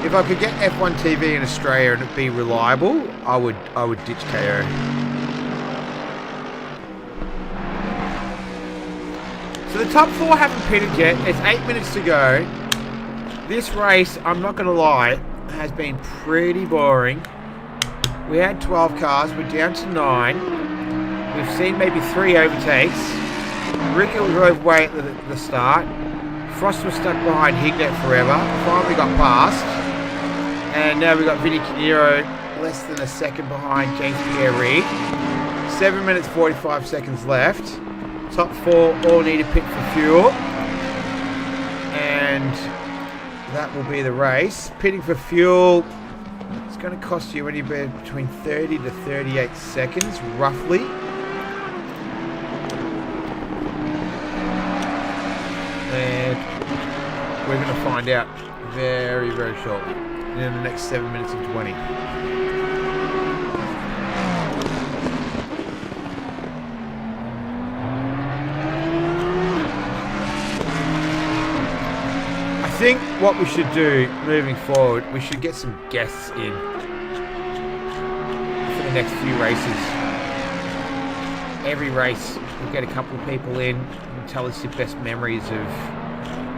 If I could get F1 TV in Australia and it be reliable, I would ditch KO. So the top 4 haven't pitted yet. It's 8 minutes to go. This race, I'm not going to lie, has been pretty boring. We had 12 cars. We're down to 9. We've seen maybe 3 overtakes. Ricky drove away at the start. Frost was stuck behind Hignett forever. Finally got past. And now we've got Vinny Canero less than a second behind James Pierre-Reid. 7 minutes 45 seconds left. Top 4 all need to pit for fuel. And that will be the race. Pitting for fuel, it's going to cost you anywhere between 30 to 38 seconds, roughly. And we're going to find out very, very shortly. In the next 7 minutes and 20. I think what we should do moving forward, we should get some guests in for the next few races. Every race, we'll get a couple of people in and tell us your best memories of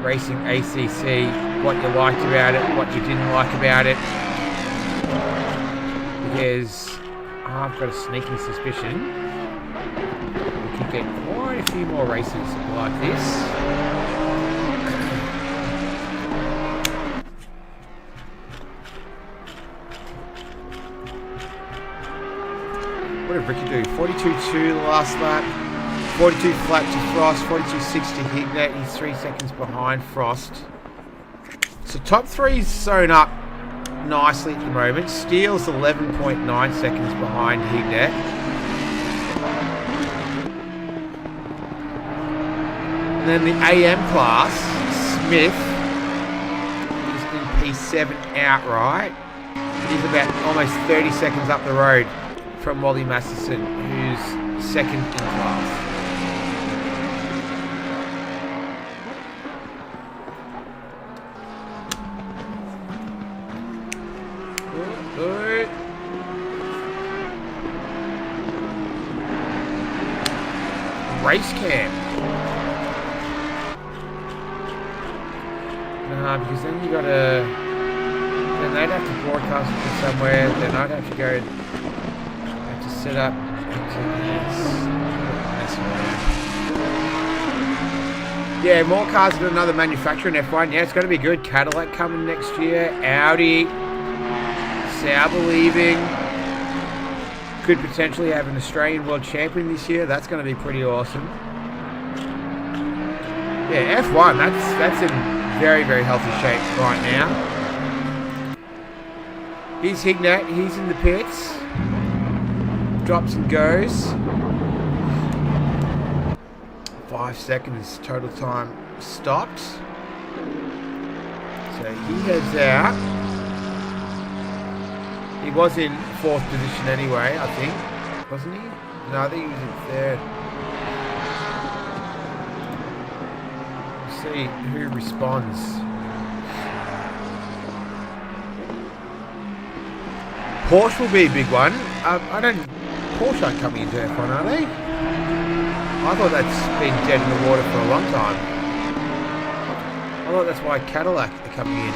racing ACC, what you liked about it, what you didn't like about it. Because I've got a sneaking suspicion we could get quite a few more races like this. What did Ricky do? 42.2 the last lap. 42 flat to Frost. 42.6 to Hignett. He's 3 seconds behind Frost. So top 3's sewn up nicely at the moment. Steele's 11.9 seconds behind Hignett. And then the AM class, Smith is in P7 outright. He's about almost 30 seconds up the road from Wally Masterson, who's second in class. Good. Race cam. Because then you gotta. Then they'd have to broadcast it from somewhere. Then I'd have to go. Have to set up. Yeah, more cars than another manufacturer in F1. Yeah, it's going to be good. Cadillac coming next year. Audi. Sauber leaving. Could potentially have an Australian world champion this year. That's going to be pretty awesome. Yeah, F1, that's in very, very healthy shape right now. Here's Hignett. He's in the pits. Drops and goes. 5 seconds total time stopped. So he heads out. He was in 4th position anyway, I think. Wasn't he? No, I think he was in 3rd. We'll see who responds. Porsche will be a big one. Porsche aren't coming into F1, are they? I thought that's been dead in the water for a long time. I thought that's why Cadillac are coming in.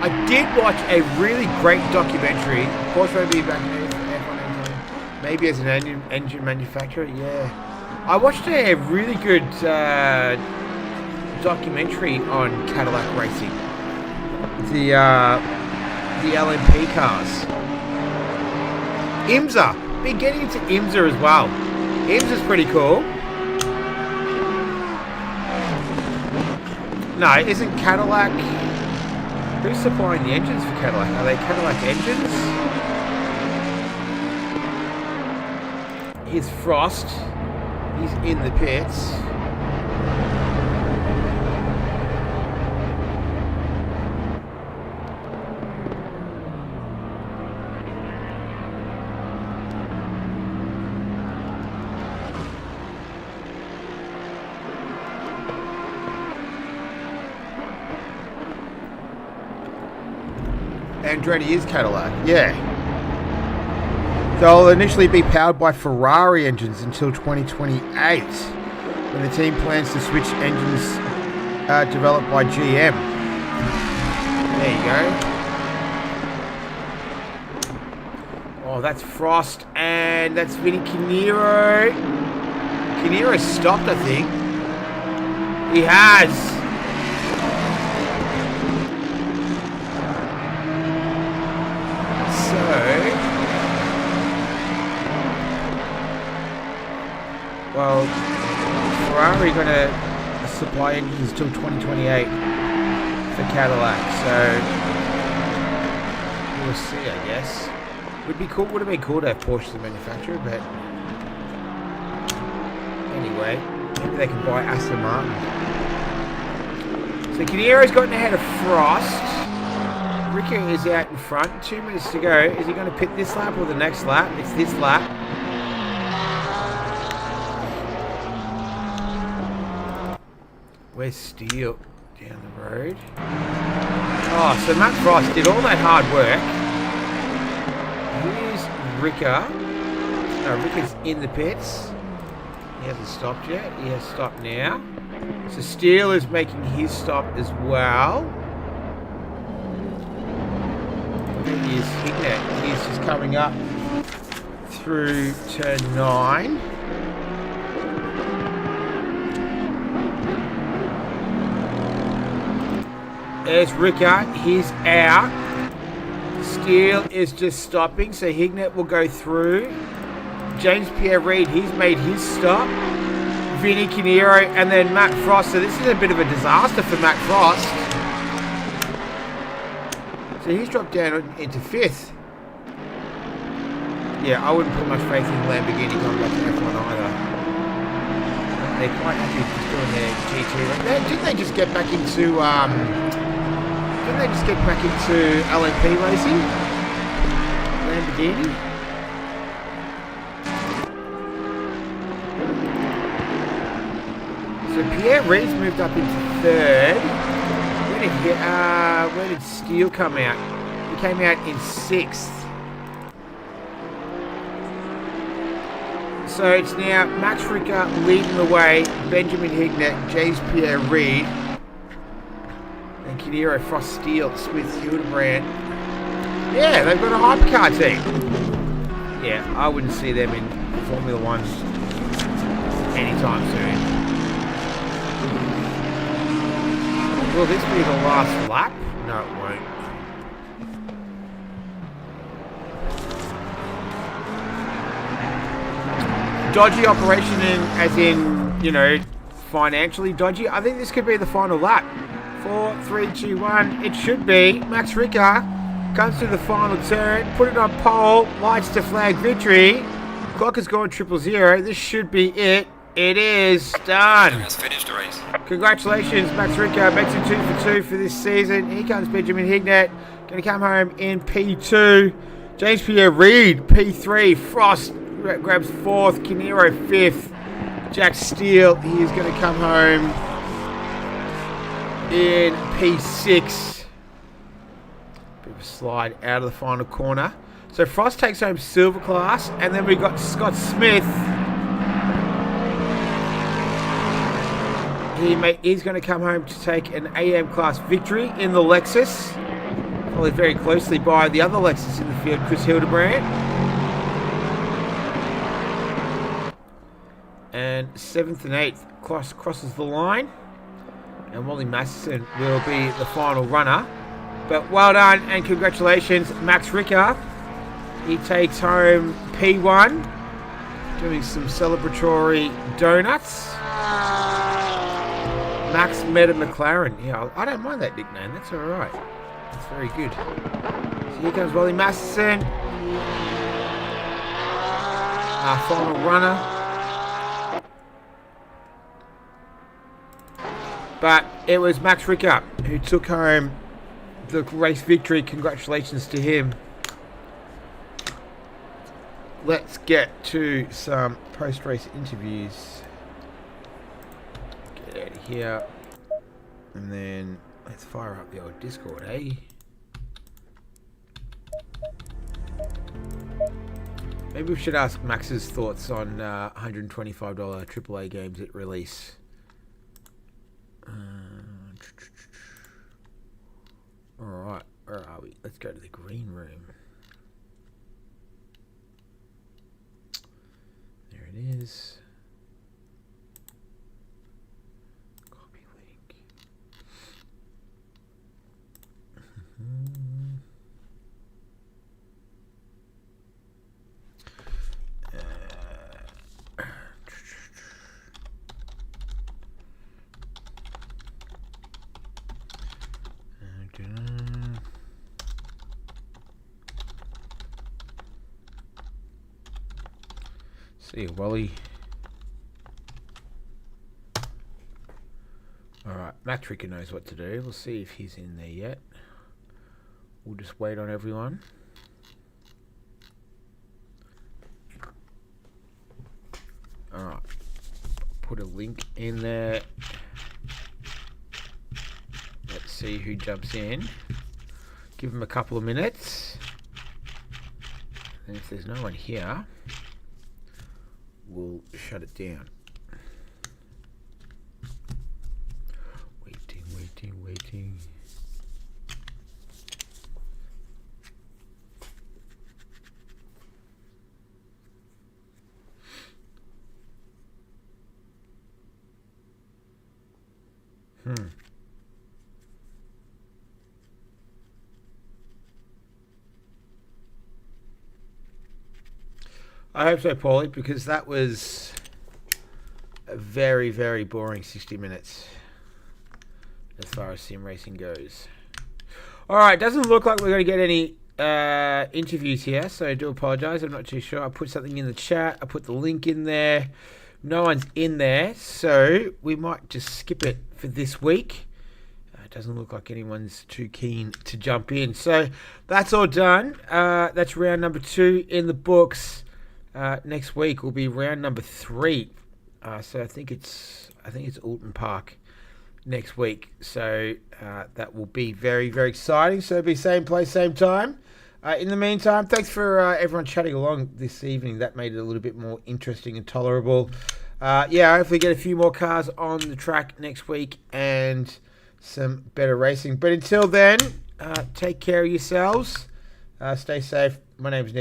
I did watch a really great documentary. Porsche won't be back in F1 anytime. Maybe as an engine manufacturer, yeah. I watched a really good documentary on Cadillac racing. The LMP cars. IMSA. Been getting into IMSA as well. IMSA's pretty cool. No, isn't Cadillac... Who's supplying the engines for Cadillac? Are they Cadillac engines? Here's Frost. He's in the pits. Andretti is Cadillac, yeah. They'll initially be powered by Ferrari engines until 2028, when the team plans to switch engines developed by GM. There you go. Oh, that's Frost, and that's Vinny Canero. Canero stopped, I think. He has. Well, Ferrari going to supply engines till 2028 for Cadillac, so we'll see, I guess. Would have been cool to have Porsche as a manufacturer, but anyway, maybe they can buy Aston Martin. So Canero's gotten ahead of Frost. Ricker is out in front. 2 minutes to go. Is he going to pit this lap or the next lap? It's this lap. Where's Steele? Down the road. Oh, so Matt Frost did all that hard work. Here's Ricker. No, Ricker's in the pits. He hasn't stopped yet. He has stopped now. So Steele is making his stop as well. Here's Hignett. He's just coming up through turn 9. There's Ricker, he's out. Steele is just stopping, so Hignett will go through. James Pierre Reid, he's made his stop. Vinny Canero, and then Matt Frost. So this is a bit of a disaster for Matt Frost. So he's dropped down into 5th. Yeah, I wouldn't put much faith in Lamborghini going back to F1 either. They're quite happy just doing their GT. Didn't they just get back into... Didn't they just get back into LMP racing? Lamborghini? So Pierre Reid's moved up into 3rd. Where did Steele come out? He came out in 6th. So it's now Max Ricker leading the way, Benjamin Hignett, James Pierre Reid, and Canero, Frost, Steele, Smith, Hildebrand. Yeah, they've got a hypercar team. Yeah, I wouldn't see them in Formula 1 anytime soon. Will this be the last lap? No, it won't. Dodgy operation as in, you know, financially dodgy. I think this could be the final lap. 4, 3, 2, 1. It should be. Max Ricker comes to the final turn, put it on pole, lights to flag victory. Clock has gone 000. This should be it. It is done. Has finished the race. Congratulations, Max Ricker. Makes it 2 for 2 for this season. Here comes Benjamin Hignett. Going to come home in P2. James Pierre Reid, P3. Frost grabs 4th. Canero 5th. Jack Steele, he is going to come home in P6. Bit of a slide out of the final corner. So Frost takes home silver class, and then we got Scott Smith. He's going to come home to take an AM class victory in the Lexus. Followed very closely by the other Lexus in the field, Chris Hildebrand. And 7th and 8th crosses the line. And Wally Masterson will be the final runner. But well done and congratulations, Max Ricker. He takes home P1, doing some celebratory donuts. Max Meta McLaren. Yeah, I don't mind that nickname. That's all right. That's very good. So here comes Wally Masterson. Our final runner. But it was Max Ricker who took home the race victory. Congratulations to him. Let's get to some post-race interviews. Get out of here. And then let's fire up the old Discord, eh? Maybe we should ask Max's thoughts on $125 AAA games at release. Alright, where are we? Let's go to the green room. There it is. Copy link. See you, Wally. Alright, Max Ricker knows what to do. We'll see if he's in there yet. We'll just wait on everyone. Alright. Put a link in there. Let's see who jumps in. Give him a couple of minutes. And if there's no one here, we'll shut it down. Waiting. I hope so, Paulie, because that was a very, very boring 60 minutes as far as sim racing goes. Alright, doesn't look like we're going to get any interviews here, so I do apologise. I'm not too sure. I put something in the chat. I put the link in there. No one's in there, so we might just skip it for this week. It doesn't look like anyone's too keen to jump in. So that's all done. That's round number 2 in the books. Next week will be round number 3. So I think it's Alton Park next week. So that will be very, very exciting. So it'll be same place, same time. In the meantime, thanks for everyone chatting along this evening. That made it a little bit more interesting and tolerable. Hopefully get a few more cars on the track next week and some better racing. But until then, take care of yourselves. Stay safe. My name's Nick.